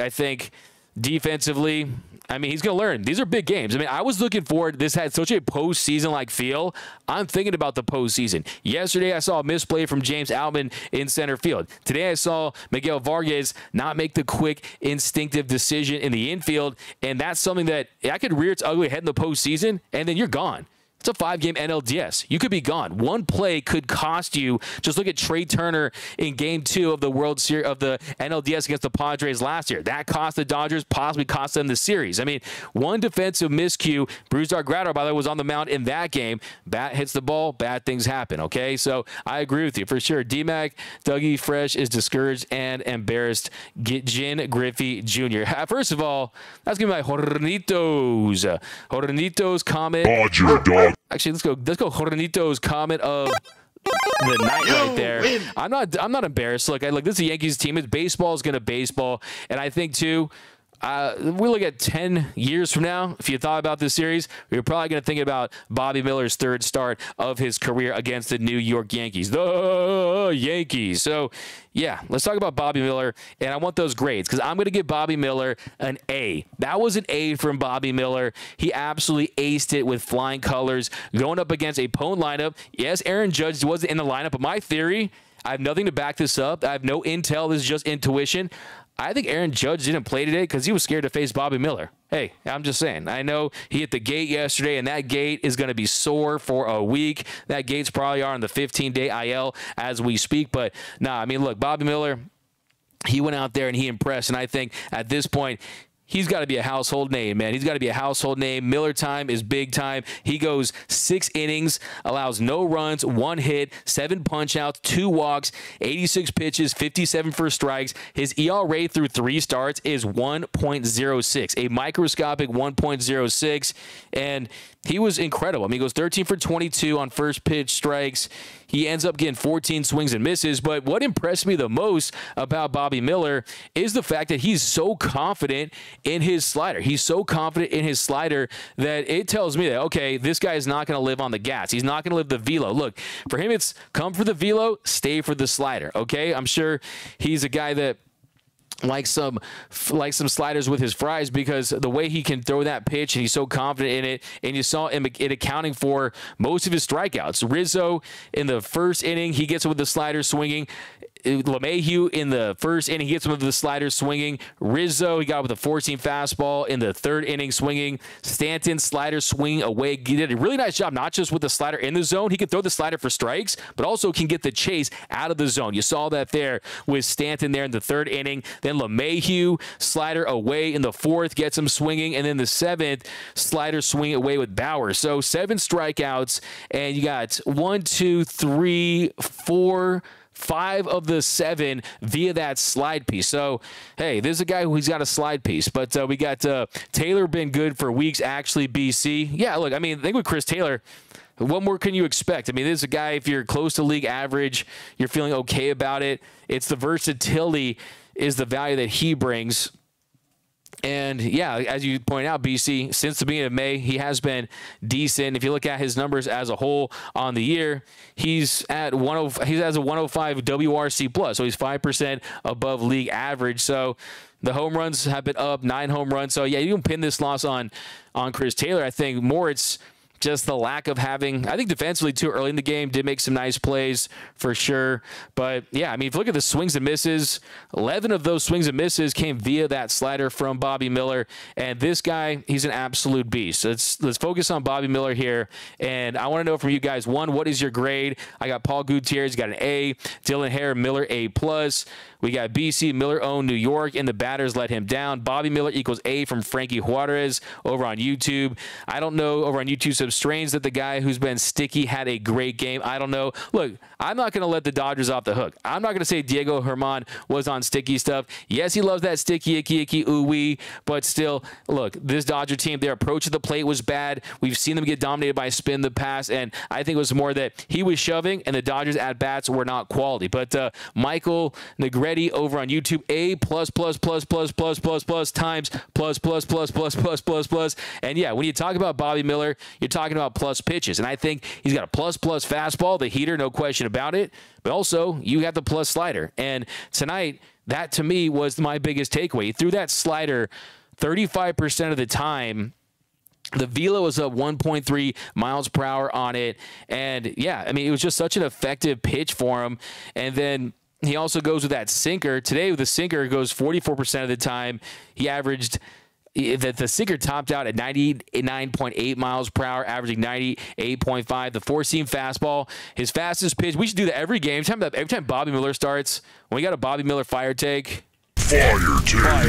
defensively, I mean, he's going to learn. These are big games. I mean, I was looking forward. This had such a postseason-like feel. I'm thinking about the postseason. Yesterday, I saw a misplay from James Outman in center field. Today, I saw Miguel Vargas not make the quick, instinctive decision in the infield, and that's something that could rear its ugly head in the postseason, and then you're gone. It's a 5-game NLDS. You could be gone. One play could cost you. Just look at Trey Turner in Game 2 of the World Series of the NLDS against the Padres last year. That cost the Dodgers, possibly cost them the series. I mean, one defensive miscue. Bruce Dargrado, by the way, was on the mound in that game. Bat hits the ball, bad things happen. Okay, so I agree with you for sure. D-Mac, Dougie Fresh is discouraged and embarrassed. Get Jin Griffey Jr. First of all, that's gonna be my Hornitos. Hornitos comment. Dodger dog. Actually, let's go Hornito's comment of the night right there. Win. I'm not embarrassed. Look, this is a Yankees team. It's baseball is going to baseball, and I think too. We look at 10 years from now, if you thought about this series, you're probably going to think about Bobby Miller's third start of his career against the New York Yankees. The Yankees. So, yeah, let's talk about Bobby Miller, and I want those grades because I'm going to give Bobby Miller an A. That was an A from Bobby Miller. He absolutely aced it with flying colors, going up against a opponent lineup. Yes, Aaron Judge wasn't in the lineup, but my theory, I have nothing to back this up. I have no intel. This is just intuition. I think Aaron Judge didn't play today because he was scared to face Bobby Miller. Hey, I'm just saying. I know he hit the gate yesterday, and that gate is going to be sore for a week. That gate's probably on the 15-day IL as we speak. But, nah, I mean, look, Bobby Miller, he went out there and he impressed. And I think at this point, he's got to be a household name, man. He's got to be a household name. Miller time is big time. He goes 6 innings, allows no runs, 1 hit, 7 punch-outs, 2 walks, 86 pitches, 57 for strikes. His ERA through 3 starts is 1.06, a microscopic 1.06, and he was incredible. I mean, he goes 13 for 22 on first pitch strikes. He ends up getting 14 swings and misses. But what impressed me the most about Bobby Miller is the fact that he's so confident in his slider. He's so confident in his slider that it tells me that, okay, this guy is not going to live on the gas. He's not going to live the velo. Look, for him, it's come for the velo, stay for the slider, okay? I'm sure he's a guy that like some sliders with his fries because the way he can throw that pitch and he's so confident in it, and you saw him it accounting for most of his strikeouts. Rizzo in the first inning, he gets with the slider swinging. LeMahieu in the first inning, he gets him with the slider swinging. Rizzo, he got with a 14 fastball in the 3rd inning swinging. Stanton, slider swing away. He did a really nice job, not just with the slider in the zone. He can throw the slider for strikes, but also can get the chase out of the zone. You saw that there with Stanton there in the 3rd inning. Then LeMahieu, slider away in the 4th, gets him swinging. And then the 7th, slider swing away with Bauer. So 7 strikeouts, and you got 1, 2, 3, 4, 5 of the 7 via that slide piece. So, hey, this is a guy who's got a slide piece. But we got Taylor been good for weeks, actually, BC. Yeah, look, I mean, I think with Chris Taylor, what more can you expect? I mean, this is a guy, if you're close to league average, you're feeling okay about it. It's the versatility is the value that he brings. And, yeah, as you point out, BC, since the beginning of May, he has been decent. If you look at his numbers as a whole on the year, he's at he has a 105 WRC+, so he's 5% above league average. So the home runs have been up, 9 home runs. So, yeah, you can pin this loss on Chris Taylor. I think more it's just the lack of having, I think defensively too early in the game, did make some nice plays for sure. But yeah, I mean, if you look at the swings and misses, 11 of those swings and misses came via that slider from Bobby Miller. And this guy, he's an absolute beast. So let's focus on Bobby Miller here. And I want to know from you guys, 1, what is your grade? I got Paul Gutierrez, got an A. Dylan Hare, Miller, A+. We got BC, Miller owned New York, and the batters let him down. Bobby Miller equals A from Frankie Juarez over on YouTube. I don't know, over on YouTube, some strains that the guy who's been sticky had a great game. I don't know. Look, I'm not going to let the Dodgers off the hook. I'm not going to say Diego Herman was on sticky stuff. Yes, he loves that sticky, icky, ooh-wee, but still, look, this Dodger team, their approach to the plate was bad. We've seen them get dominated by spin in the past, and I think it was more that he was shoving, and the Dodgers at-bats were not quality. But Michael Negretti over on YouTube, A+++++++ times ++++++++. And yeah, when you talk about Bobby Miller, you're talking about plus pitches. And I think he's got a plus fastball, the heater, no question about it. But also, you have the plus slider. And tonight, that to me was my biggest takeaway. He threw that slider 35% of the time. The velo was up 1.3 miles per hour on it. And, yeah, I mean, it was just such an effective pitch for him. And then he also goes with that sinker. Today, with the sinker, it goes 44% of the time. He averaged that the sinker topped out at 99.8 miles per hour, averaging 98.5. The four-seam fastball, his fastest pitch. We should do that every game. Every time Bobby Miller starts, when we got a Bobby Miller fire take. Fire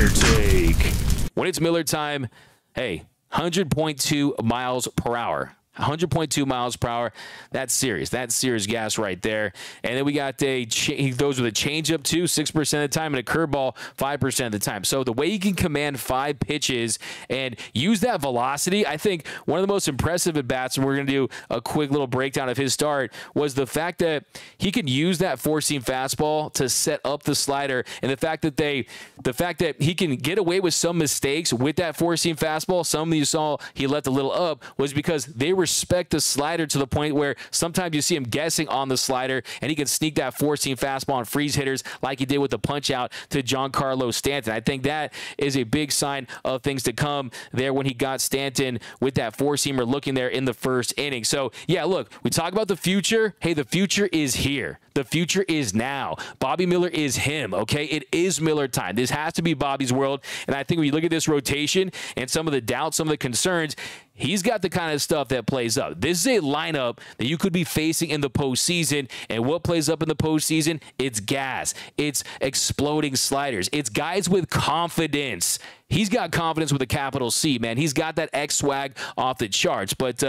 take. When it's Miller time, hey, 100.2 miles per hour. 100.2 miles per hour. That's serious. That's serious gas right there. And then we got he goes with a changeup too, 6% of the time, and a curveball 5% of the time. So the way he can command 5 pitches and use that velocity, I think one of the most impressive at bats, and we're going to do a quick little breakdown of his start, was the fact that he can use that four-seam fastball to set up the slider, and the fact that he can get away with some mistakes with that four-seam fastball. Some of you saw he left a little up was because they respect the slider to the point where sometimes you see him guessing on the slider, and he can sneak that four-seam fastball and freeze hitters like he did with the punch-out to Giancarlo Stanton. I think that is a big sign of things to come there when he got Stanton with that four-seamer looking there in the first inning. So, yeah, look, we talk about the future. Hey, the future is here. The future is now. Bobby Miller is him, okay? It is Miller time. This has to be Bobby's world, and I think when you look at this rotation and some of the doubts, some of the concerns, he's got the kind of stuff that plays up. This is a lineup that you could be facing in the postseason, and what plays up in the postseason? It's gas. It's exploding sliders. It's guys with confidence. He's got confidence with a capital C, man. He's got that X swag off the charts. But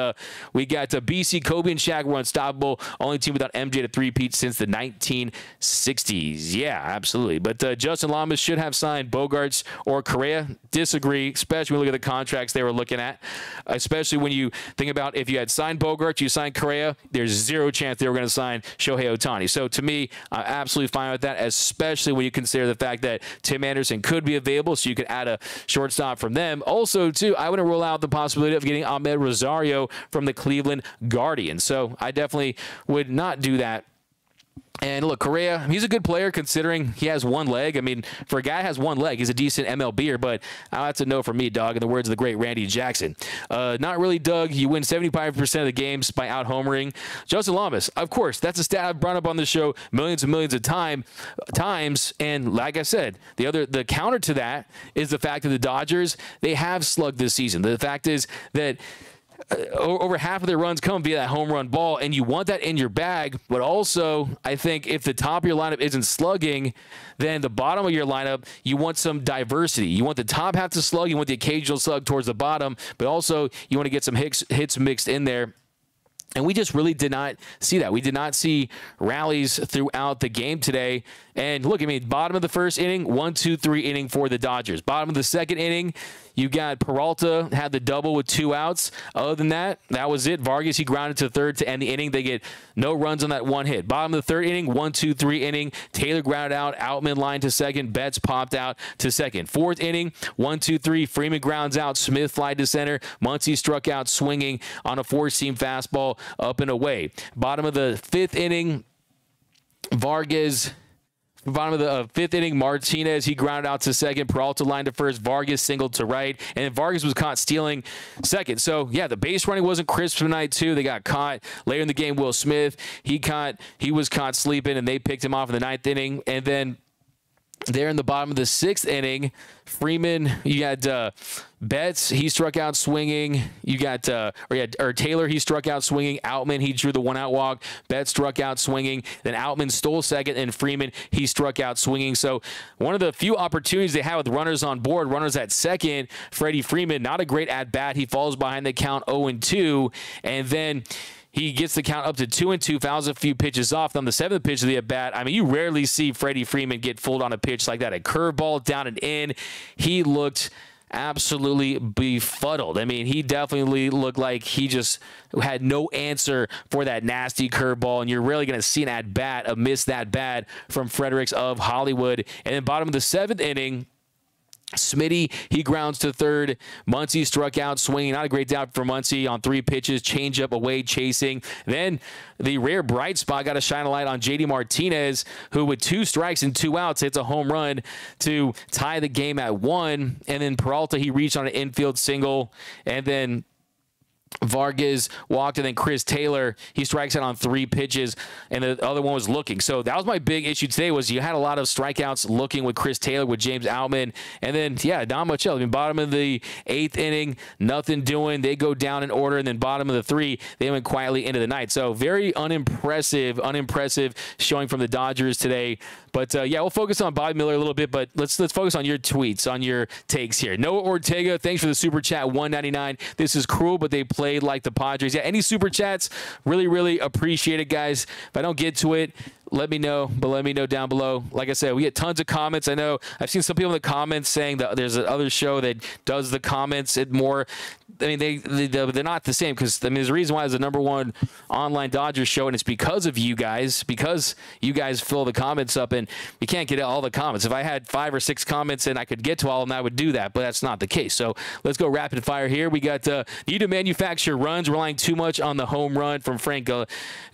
we got BC, Kobe, and Shaq were unstoppable. Only team without MJ to three-peat since the 1960s. Yeah, absolutely. But Justin Lamas should have signed Bogarts or Correa. Disagree, especially when you look at the contracts they were looking at. Especially when you think about if you had signed Bogarts, you signed Correa, there's zero chance they were going to sign Shohei Ohtani. So to me, I'm absolutely fine with that, especially when you consider the fact that Tim Anderson could be available, so you could add a shortstop from them. Also, too, I wouldn't rule out the possibility of getting Ahmed Rosario from the Cleveland Guardians. So I definitely would not do that. And look, Correa, he's a good player considering he has one leg. I mean, for a guy who has one leg, he's a decent MLBer, but that's a no for me, dog, in the words of the great Randy Jackson. Not really, Doug. You win 75% of the games by out-homering. Justin Lamas, of course, that's a stat I've brought up on the show millions and millions of times. And like I said, the counter to that is the fact that the Dodgers, they have slugged this season. The fact is that over half of their runs come via that home run ball, and you want that in your bag. But also, I think if the top of your lineup isn't slugging, then the bottom of your lineup, you want some diversity. You want the top half to slug, you want the occasional slug towards the bottom, but also you want to get some hits mixed in there. And we just really did not see that. We did not see rallies throughout the game today. And look, I mean, bottom of the first inning, 1-2-3 inning for the Dodgers. Bottom of the second inning, you got Peralta had the double with 2 outs. Other than that, that was it. Vargas, he grounded to third to end the inning. They get no runs on that one hit. Bottom of the third inning, 1-2-3 inning. Taylor grounded out. Outman line to second. Betts popped out to second. Fourth inning, 1-2-3. Freeman grounds out. Smith fly to center. Muncy struck out swinging on a four-seam fastball up and away. Bottom of the fifth inning, bottom of the fifth inning, Martinez, he grounded out to second. Peralta lined to first. Vargas singled to right. And then Vargas was caught stealing second. So, yeah, the base running wasn't crisp tonight, too. They got caught. Later in the game, Will Smith, he was caught sleeping, and they picked him off in the ninth inning. And then there in the bottom of the sixth inning, Freeman, you had Betts, he struck out swinging. You got Taylor, he struck out swinging. Outman, he drew the 1-out walk. Betts struck out swinging. Then Outman stole second, and Freeman, he struck out swinging. So one of the few opportunities they had with runners on board, runners at second, Freddie Freeman, not a great at bat. He falls behind the count 0-2, and then he gets the count up to 2-2, fouls a few pitches off. On the seventh pitch of the at-bat, I mean, you rarely see Freddie Freeman get fooled on a pitch like that. A curveball down and in. He looked absolutely befuddled. I mean, he definitely looked like he just had no answer for that nasty curveball, and you're really going to see an at-bat, a miss that bad from Fredericks of Hollywood. And then bottom of the seventh inning, Smitty, he grounds to third. Muncy struck out swinging. Not a great doubt for Muncy on 3 pitches. Changeup away chasing. Then the rare bright spot got to shine a light on J.D. Martinez, who with 2 strikes and 2 outs hits a home run to tie the game at 1. And then Peralta, he reached on an infield single. And then Vargas walked, and then Chris Taylor, he strikes out on 3 pitches, and the other one was looking. So that was my big issue today, was you had a lot of strikeouts looking with Chris Taylor, with James Outman, and then, yeah, not much else. I mean, bottom of the 8th inning, nothing doing. They go down in order, and then bottom of the 3, they went quietly into the night. So very unimpressive showing from the Dodgers today. But, yeah, we'll focus on Bobby Miller a little bit, but let's focus on your tweets, on your takes here. Noah Ortega, thanks for the super chat, $1.99. This is cruel, but they played like the Padres. Yeah, any super chats, really, really appreciate it, guys. If I don't get to it, let me know, but let me know down below. Like I said, we get tons of comments. I know I've seen some people in the comments saying that there's another show that does the comments more. I mean, they're not the same, because I mean, there's a reason why it's the #1 online Dodgers show, and it's because of you guys, because you guys fill the comments up, and you can't get all the comments. If I had 5 or 6 comments and I could get to all of them, I would do that, but that's not the case. So let's go rapid fire here. We got need to manufacture runs, relying too much on the home run from Frank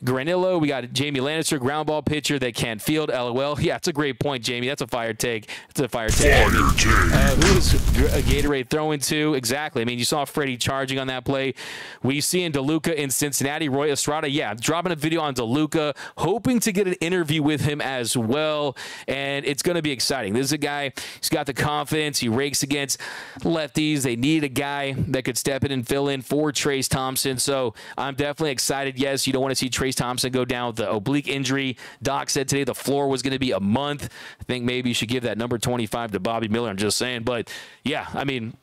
Granillo. We got Jamie Lannister, ground ball pitcher that can't field. LOL. Yeah, that's a great point, Jamie. That's a fire take. It's a fire take. Fire take. Who was Gatorade throwing to? Exactly. I mean, you saw Freddie charging on that play. We see in DeLuca in Cincinnati. Roy Estrada, yeah, dropping a video on DeLuca, hoping to get an interview with him as well, and it's going to be exciting. This is a guy, he's got the confidence. He rakes against lefties. They need a guy that could step in and fill in for Trace Thompson, so I'm definitely excited. Yes, you don't want to see Trace Thompson go down with the oblique injury. Doc said today the floor was going to be a month. I think maybe you should give that number 25 to Bobby Miller. I'm just saying, but yeah, I mean,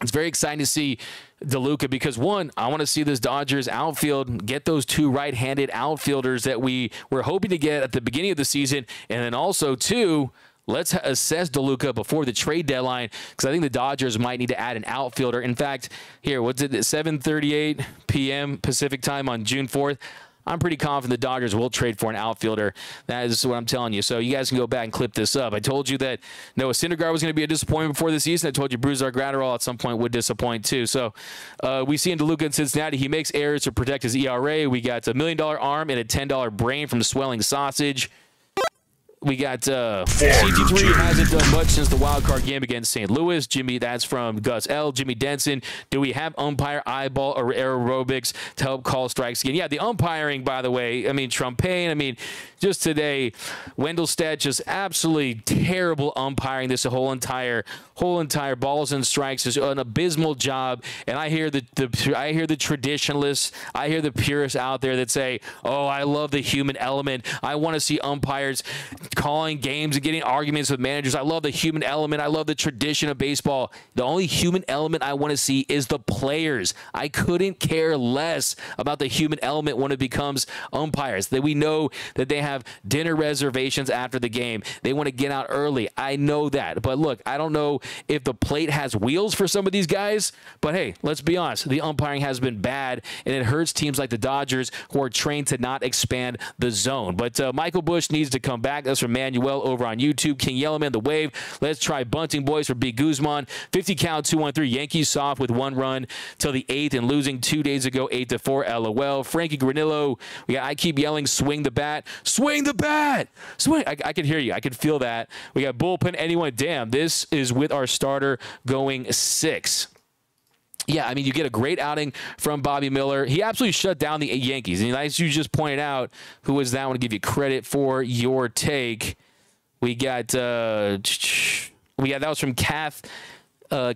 it's very exciting to see DeLuca, because, one, I want to see this Dodgers outfield get those 2 right-handed outfielders that we were hoping to get at the beginning of the season, and then also, 2, let's assess DeLuca before the trade deadline, because I think the Dodgers might need to add an outfielder. In fact, here, what's it, 7:38 p.m. Pacific time on June 4th? I'm pretty confident the Dodgers will trade for an outfielder. That is what I'm telling you. So you guys can go back and clip this up. I told you that Noah Syndergaard was going to be a disappointment before the season. I told you Brusdar Graterol at some point would disappoint too. So we see in DeLuca in Cincinnati, he makes errors to protect his ERA. We got a $1 million arm and a $10 brain from swelling sausage. We got CT3 hasn't done much since the wild card game against St. Louis. Jimmy, that's from Gus L. Jimmy Denson, do we have umpire eyeball or aerobics to help call strikes again? Yeah, the umpiring, by the way, I mean, Trumpain, I mean, just today, Wendelstedt, just absolutely terrible umpiring this whole entire balls and strikes is an abysmal job. And I hear the traditionalists, I hear the purists out there that say, oh, I love the human element. I want to see umpires calling games and getting arguments with managers. I love the human element. I love the tradition of baseball. The only human element I want to see is the players. I couldn't care less about the human element when it becomes umpires. That we know that they have dinner reservations after the game. They want to get out early. I know that. But look, I don't know if the plate has wheels for some of these guys. But hey, let's be honest. The umpiring has been bad, and it hurts teams like the Dodgers who are trained to not expand the zone. But Michael Bush needs to come back. That's from Manuel over on YouTube. King Yellowman, the wave. Let's try bunting, boys, for B. Guzman. 50 count, 2-1-3. Yankees soft with 1 run till the 8th and losing 2 days ago, 8-4. LOL. Frankie Granillo. I keep yelling, swing the bat. Swing the bat. Swing. I can hear you. I can feel that. We got bullpen. Anyone. Damn, this is with our starter going 6. Yeah, I mean, you get a great outing from Bobby Miller. He absolutely shut down the Yankees. And as you just pointed out, who was that? I want to give you credit for your take. We got that was from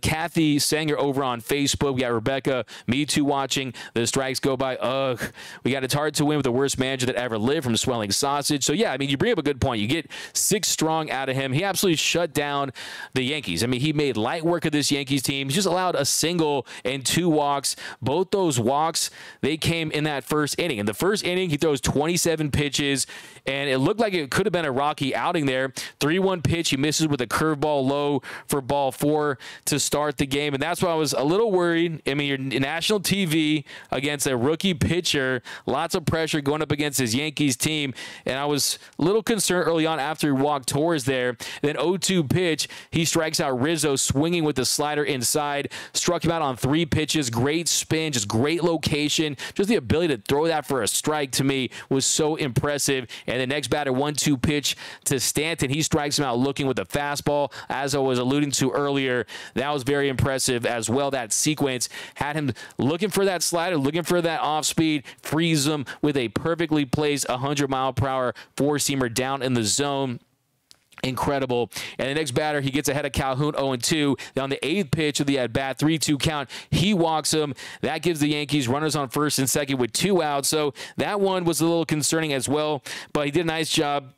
Kathy Sanger over on Facebook. We got Rebecca, me too, watching. The strikes go by. Ugh. We got it's hard to win with the worst manager that ever lived from swelling sausage. So, yeah, I mean, you bring up a good point. You get 6 strong out of him. He absolutely shut down the Yankees. I mean, he made light work of this Yankees team. He just allowed a single and 2 walks. Both those walks, they came in that first inning. In the first inning, he throws 27 pitches, and it looked like it could have been a rocky outing there. 3-1 pitch. He misses with a curveball low for ball 4 to start the game, and that's why I was a little worried. I mean, you're national TV against a rookie pitcher, lots of pressure going up against his Yankees team, and I was a little concerned early on after he walked Torres there. Then 0-2 pitch, he strikes out Rizzo, swinging with the slider inside, struck him out on 3 pitches, great spin, just great location, just the ability to throw that for a strike to me was so impressive. And the next batter, 1-2 pitch to Stanton, he strikes him out looking with a fastball, as I was alluding to earlier. That was very impressive as well. That sequence had him looking for that slider, looking for that off speed, freeze him with a perfectly placed 100-mile-per-hour four-seamer down in the zone. Incredible. And the next batter, he gets ahead of Calhoun 0-2. Then on the 8th pitch of the at-bat, 3-2 count, he walks him. That gives the Yankees runners on first and second with 2 outs. So that one was a little concerning as well, but he did a nice job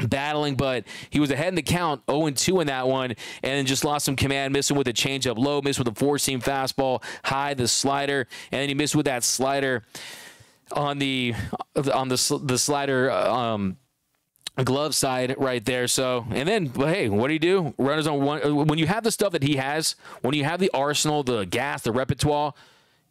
battling, but he was ahead in the count, 0-2 in that one, and then just lost some command, missing with a changeup low, missed with a four-seam fastball high, the slider, and then he missed with that slider on the slider glove side right there. So, and then, but hey, what do you do? Runners on one. When you have the stuff that he has, when you have the arsenal, the gas, the repertoire,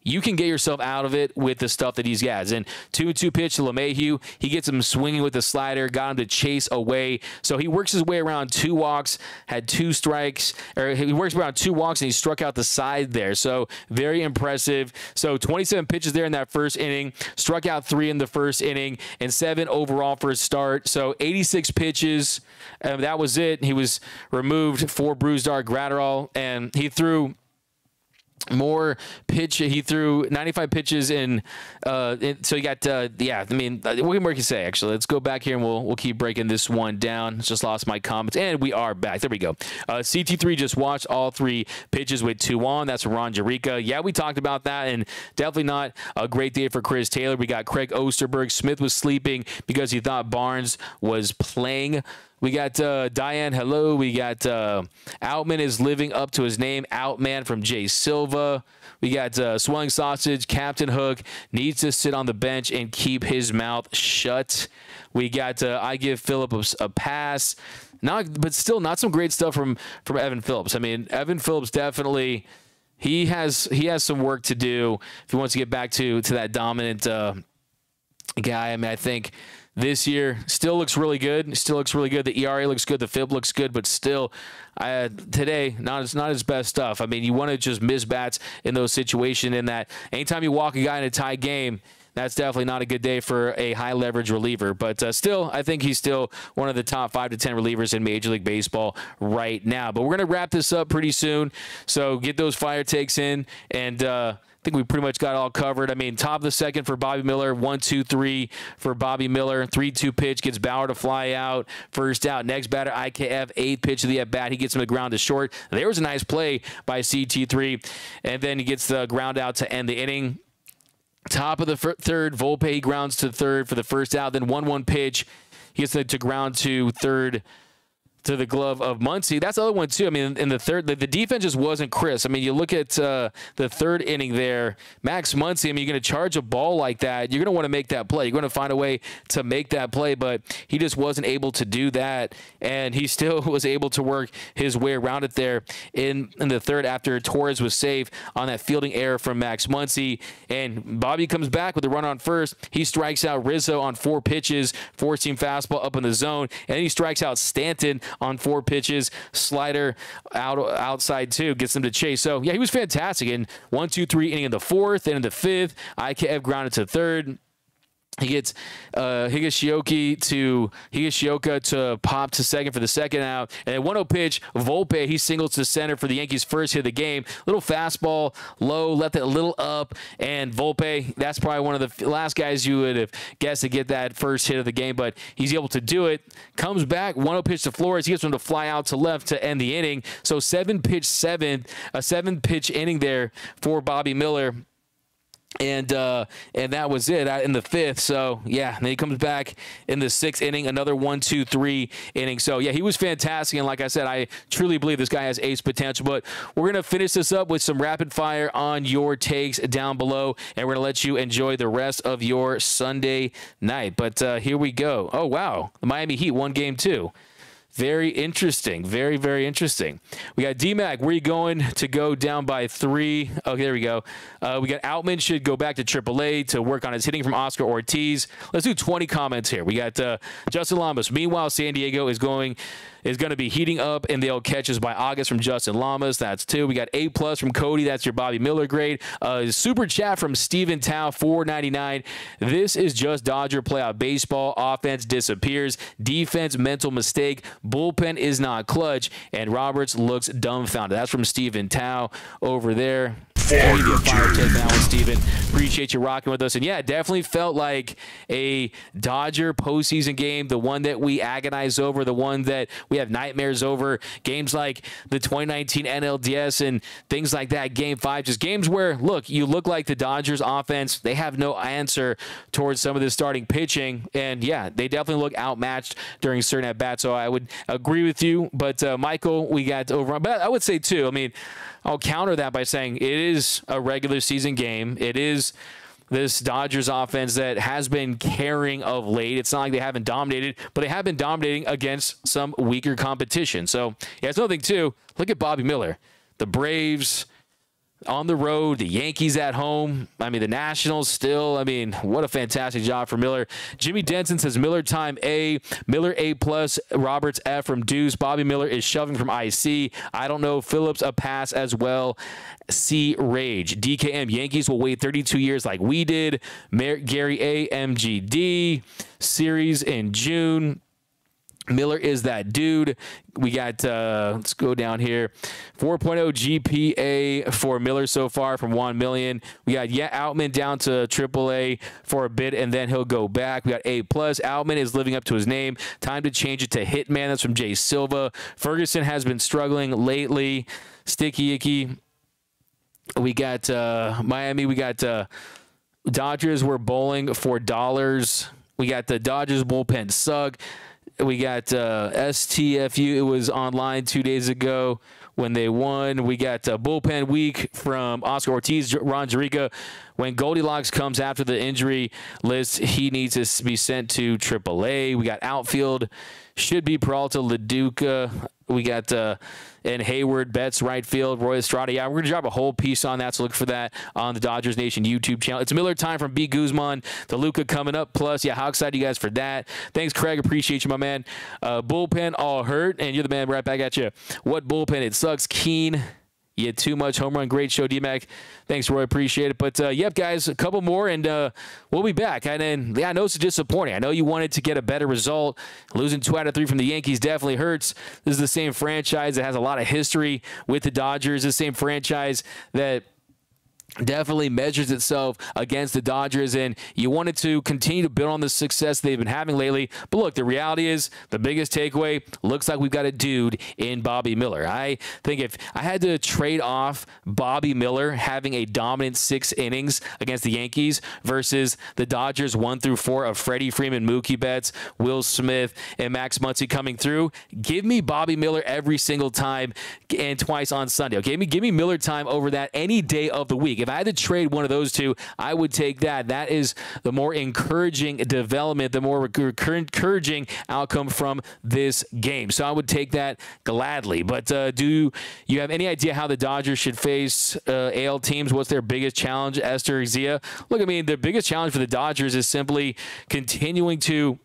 you can get yourself out of it with the stuff that he's got. And 2-2 pitch to LeMahieu. He gets him swinging with the slider, got him to chase away. So he works his way around 2 walks, had 2 strikes, or he works around 2 walks, and he struck out the side there. So very impressive. So 27 pitches there in that first inning, struck out 3 in the first inning, and 7 overall for his start. So 86 pitches. That was it. He was removed for bruised arm Gratterall, and he threw more pitch. He threw 95 pitches in. So you got, yeah, I mean, what more can you say, actually? Let's go back here and we'll keep breaking this one down. Just lost my comments, and we are back. There we go. CT3 just watched all 3 pitches with 2 on. That's Ron Jerica. Yeah, we talked about that, and definitely not a great day for Chris Taylor. We got Craig Osterberg. Smith was sleeping because he thought Barnes was playing. We got Diane, hello. We got Outman is living up to his name, Outman from Jay Silva. We got Swelling Sausage, Captain Hook, needs to sit on the bench and keep his mouth shut. We got I give Phillips a pass. But still not some great stuff from Evan Phillips. I mean, Evan Phillips definitely, he has some work to do if he wants to get back to that dominant guy. I mean, I think this year still looks really good. Still looks really good. The ERA looks good. The FIP looks good, but still, today not his best stuff. I mean, you want to just miss bats in those situations. In that, anytime you walk a guy in a tie game, that's definitely not a good day for a high leverage reliever. But still, I think he's still one of the top 5 to 10 relievers in Major League Baseball right now. But we're gonna wrap this up pretty soon. So get those fire takes in, and I think we pretty much got it all covered. I mean, top of the second for Bobby Miller, 1-2-3 for Bobby Miller. 3-2 pitch gets Bauer to fly out. First out. Next batter, IKF, 8th pitch of the at bat. He gets him to ground to short. There was a nice play by CT3, and then he gets the ground out to end the inning. Top of the third, Volpe grounds to third for the first out. Then 1-1 pitch, he gets to ground to third, to the glove of Muncy. That's the other one, too. I mean, in the third, the defense just wasn't crisp. I mean, you look at the third inning there, Max Muncy, I mean, you're going to charge a ball like that. You're going to want to make that play. You're going to find a way to make that play, but he just wasn't able to do that, and he still was able to work his way around it there in the third after Torres was safe on that fielding error from Max Muncy, and Bobby comes back with a run on first. He strikes out Rizzo on 4 pitches, 4-seam fastball up in the zone, and then he strikes out Stanton on 4 pitches, slider outside too, gets them to chase. So yeah, he was fantastic in 1-2-3 inning in the 4th, and in the 5th, IKF grounded to third. He gets Higashioka to pop to second for the second out. And at 1-0 pitch, Volpe, he singles to center for the Yankees' first hit of the game. Little fastball, low, left it a little up. And Volpe, that's probably one of the last guys you would have guessed to get that first hit of the game. But he's able to do it. Comes back, 1-0 pitch to Flores. He gets him to fly out to left to end the inning. So 7-pitch inning there for Bobby Miller. And that was it in the 5th. So, yeah, then he comes back in the 6th inning, another 1-2-3 inning. So, yeah, he was fantastic. And like I said, I truly believe this guy has ace potential. But we're going to finish this up with some rapid fire on your takes down below. And we're going to let you enjoy the rest of your Sunday night. But here we go. Oh, wow. The Miami Heat won game 2. Very interesting. Very, very interesting. We got D-Mac. Where are you going to go down by 3? Okay, there we go. We got Outman should go back to AAA to work on his hitting from Oscar Ortiz. Let's do 20 comments here. We got Justin Lamas. Meanwhile, San Diego is going to be heating up, and they'll catch us by August from Justin Lamas. That's 2. We got A+ from Cody. That's your Bobby Miller grade. Super chat from Steven Tao, $4.99. This is just Dodger playoff baseball. Offense disappears. Defense, mental mistake. Bullpen is not clutch. And Roberts looks dumbfounded. That's from Steven Tao over there. Fire take that one, Steven. Appreciate you rocking with us. And yeah, it definitely felt like a Dodger postseason game, the one that we agonize over, the one that we have nightmares over. Games like the 2019 NLDS and things like that, Game 5, just games where, look, you look like the Dodgers offense. They have no answer towards some of the starting pitching. And yeah, they definitely look outmatched during certain at-bats. So I would agree with you. But Michael, we got over. But I would say, too, I mean, I'll counter that by saying it is a regular season game. It is this Dodgers offense that has been carrying of late. It's not like they haven't dominated, but they have been dominating against some weaker competition. So, yeah, it's another thing, too. Look at Bobby Miller. The Braves on the road, the Yankees at home. I mean, the Nationals still. I mean, what a fantastic job for Miller. Jimmy Denson says Miller time A, Miller A+, Roberts F from Deuce. Bobby Miller is shoving from IC. I don't know. Phillips a pass as well. C Rage. DKM, Yankees will wait 32 years like we did. Gary A, MGD. Series in June. Miller is that dude. We got, let's go down here, 4.0 GPA for Miller so far from 1 million. We got Outman down to AAA for a bit, and then he'll go back. We got A+. Outman is living up to his name. Time to change it to Hitman. That's from Jay Silva. Ferguson has been struggling lately. Sticky Icky. We got Miami. We got Dodgers were bowling for dollars. We got the Dodgers bullpen suck. We got STFU. It was online 2 days ago when they won. We got bullpen week from Oscar Ortiz, Ron Jerica. When Goldilocks comes after the injury list, he needs to be sent to AAA. We got outfield. Should be Peralta, LaDuca. We got and Hayward, Betts, right field, Roy Estrada. Yeah, we're going to drop a whole piece on that, so look for that on the Dodgers Nation YouTube channel. It's Miller time from B. Guzman. The Luca coming up. Plus, yeah, how excited are you guys for that? Thanks, Craig. Appreciate you, my man. Bullpen all hurt, and you're the man right back at you. What bullpen? It sucks. Keen. You had too much home run. Great show, D-Mac. Thanks, Roy. Appreciate it. But, yep, guys, a couple more, and we'll be back. And then, yeah, I know it's disappointing. I know you wanted to get a better result. Losing 2 out of 3 from the Yankees definitely hurts. This is the same franchise that has a lot of history with the Dodgers, the same franchise that definitely measures itself against the Dodgers, and you wanted to continue to build on the success they've been having lately. But look, the reality is the biggest takeaway looks like we've got a dude in Bobby Miller. I think if I had to trade off Bobby Miller having a dominant 6 innings against the Yankees versus the Dodgers 1 through 4 of Freddie Freeman, Mookie Betts, Will Smith, and Max Muncy coming through, give me Bobby Miller every single time and twice on Sunday. Okay, give me Miller time over that any day of the week. If I had to trade one of those two, I would take that. That is the more encouraging development, the more encouraging outcome from this game. So I would take that gladly. But do you have any idea how the Dodgers should face AL teams? What's their biggest challenge, Esther Zia? Look, I mean, the biggest challenge for the Dodgers is simply continuing to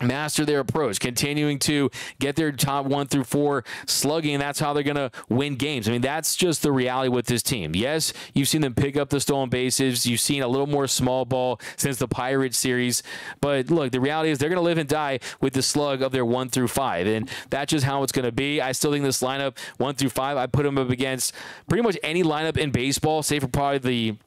master their approach, continuing to get their top 1 through 4 slugging, and that's how they're going to win games. I mean, that's just the reality with this team. Yes, you've seen them pick up the stolen bases. You've seen a little more small ball since the Pirates series. But look, the reality is they're going to live and die with the slug of their 1 through 5, and that's just how it's going to be. I still think this lineup, 1 through 5, I put them up against pretty much any lineup in baseball, save for probably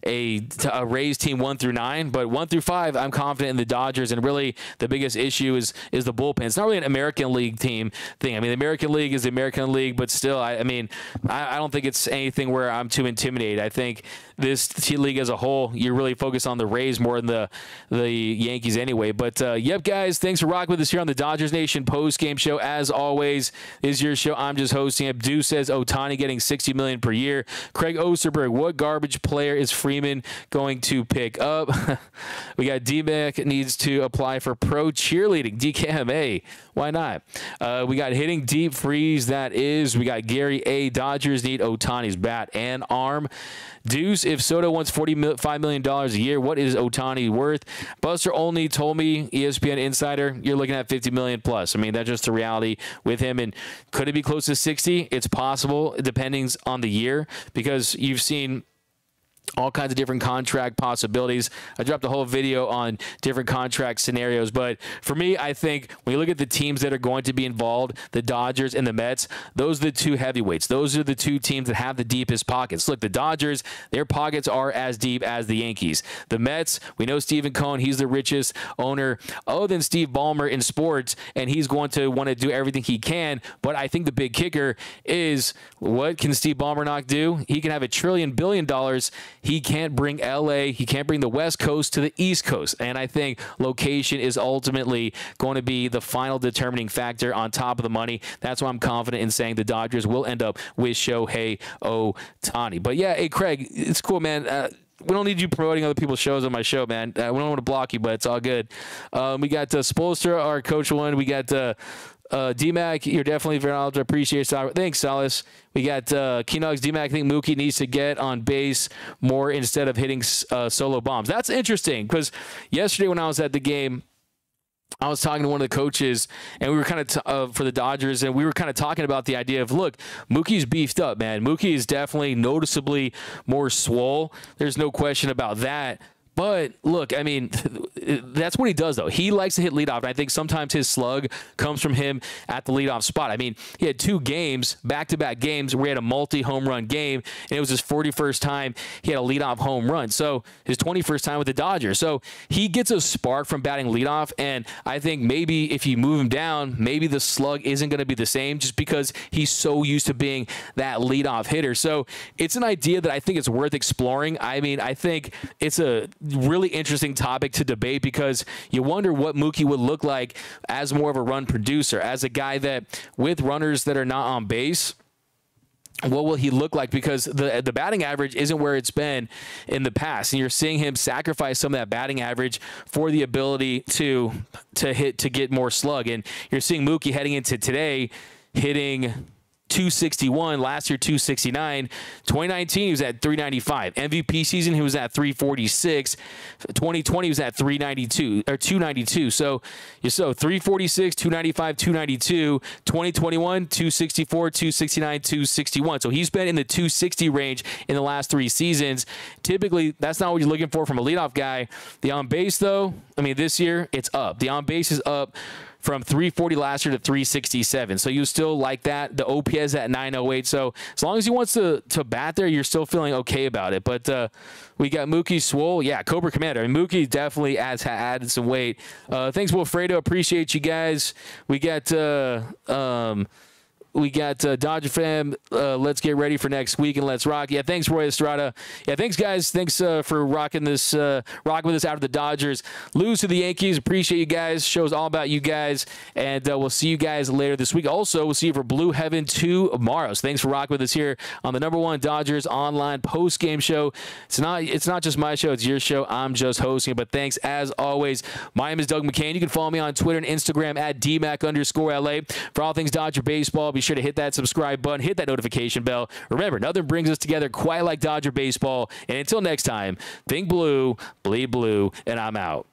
a Rays team 1 through 9, but 1 through 5, I'm confident in the Dodgers, and really the biggest issue is the bullpen. It's not really an American League team thing. I mean, the American League is the American League, but still, I mean, I don't think it's anything where I'm too intimidated. I think this league as a whole. You're really focused on the Rays more than the Yankees anyway. But, yep, guys, thanks for rocking with us here on the Dodgers Nation post-game show. As always, is your show. I'm just hosting. Abdu says Ohtani getting $60 million per year. Craig Osterberg, what garbage player is Freeman going to pick up? We got D-Mac needs to apply for pro cheerleading. DKM, hey, why not? We got hitting deep freeze. That is. We got Gary A. Dodgers need Ohtani's bat and arm. Deuce, if Soto wants $45 million a year, what is Ohtani worth? Buster only told me, ESPN Insider, you're looking at $50 million plus. I mean, that's just the reality with him. And could it be close to 60? It's possible, depending on the year, because you've seen all kinds of different contract possibilities. I dropped a whole video on different contract scenarios. But for me, I think when you look at the teams that are going to be involved, the Dodgers and the Mets, those are the two heavyweights. Those are the two teams that have the deepest pockets. Look, the Dodgers, their pockets are as deep as the Yankees. The Mets, we know Stephen Cohen, he's the richest owner other than Steve Ballmer in sports, and he's going to want to do everything he can. But I think the big kicker is, what can Steve Ballmer not do? He can have $1 billion. He can't bring LA, he can't bring the West Coast to the East Coast. And I think location is ultimately going to be the final determining factor on top of the money. That's why I'm confident in saying the Dodgers will end up with Shohei Ohtani. But yeah, hey, Craig, it's cool, man. We don't need you promoting other people's shows on my show, man. We don't want to block you, but it's all good. We got Spolstra, our coach one. We got D-Mac, you're definitely very knowledgeable. Appreciate it. Thanks, Salas. We got Keynogs. D-Mac, I think Mookie needs to get on base more instead of hitting solo bombs. That's interesting because yesterday when I was at the game, I was talking to one of the coaches, and we were kind of for the Dodgers, and we were kind of talking about the idea of, look, Mookie's beefed up, man. Mookie is definitely noticeably more swole. There's no question about that. But, look, I mean, that's what he does, though. He likes to hit leadoff, and I think sometimes his slug comes from him at the leadoff spot. I mean, he had 2 games, back-to-back games, where he had a multi-home run game, and it was his 41st time he had a leadoff home run. So, his 21st time with the Dodgers. So, he gets a spark from batting leadoff, and I think maybe if you move him down, maybe the slug isn't going to be the same just because he's so used to being that leadoff hitter. So, it's an idea that I think it's worth exploring. I mean, I think it's a really interesting topic to debate because you wonder what Mookie would look like as more of a run producer, as a guy that with runners that are not on base, what will he look like? Because the batting average isn't where it's been in the past, and you're seeing him sacrifice some of that batting average for the ability to get more slug. And you're seeing Mookie heading into today hitting 261, last year 269. 2019 he was at 395. MVP season he was at 346. 2020 he was at 392 or 292. So 346, 295, 292. 2021 264, 269, 261. So he's been in the 260 range in the last 3 seasons. Typically that's not what you're looking for from a leadoff guy. The on base though, I mean this year it's up. The on base is up from 340 last year to 367. So you still like that. The OPS at 908. So as long as he wants to bat there, you're still feeling okay about it. But we got Mookie Swole. Yeah, Cobra Commander. I mean, Mookie definitely has added some weight. Thanks, Wilfredo. Appreciate you guys. We got Dodger fam. Let's get ready for next week and let's rock. Yeah, thanks, Roy Estrada. Yeah, thanks, guys. Thanks for rocking with us out of the Dodgers. Lose to the Yankees. Appreciate you guys. Show's all about you guys. And we'll see you guys later this week. Also, we'll see you for Blue Heaven tomorrow. So thanks for rocking with us here on the #1 Dodgers online post-game show. It's not just my show. It's your show. I'm just hosting. But thanks, as always. My name is Doug McCain. You can follow me on Twitter and Instagram at DMac_LA. For all things Dodger baseball, be sure to hit that subscribe button, hit that notification bell. Remember, nothing brings us together quite like Dodger baseball. And until next time, think blue, bleed blue, and I'm out.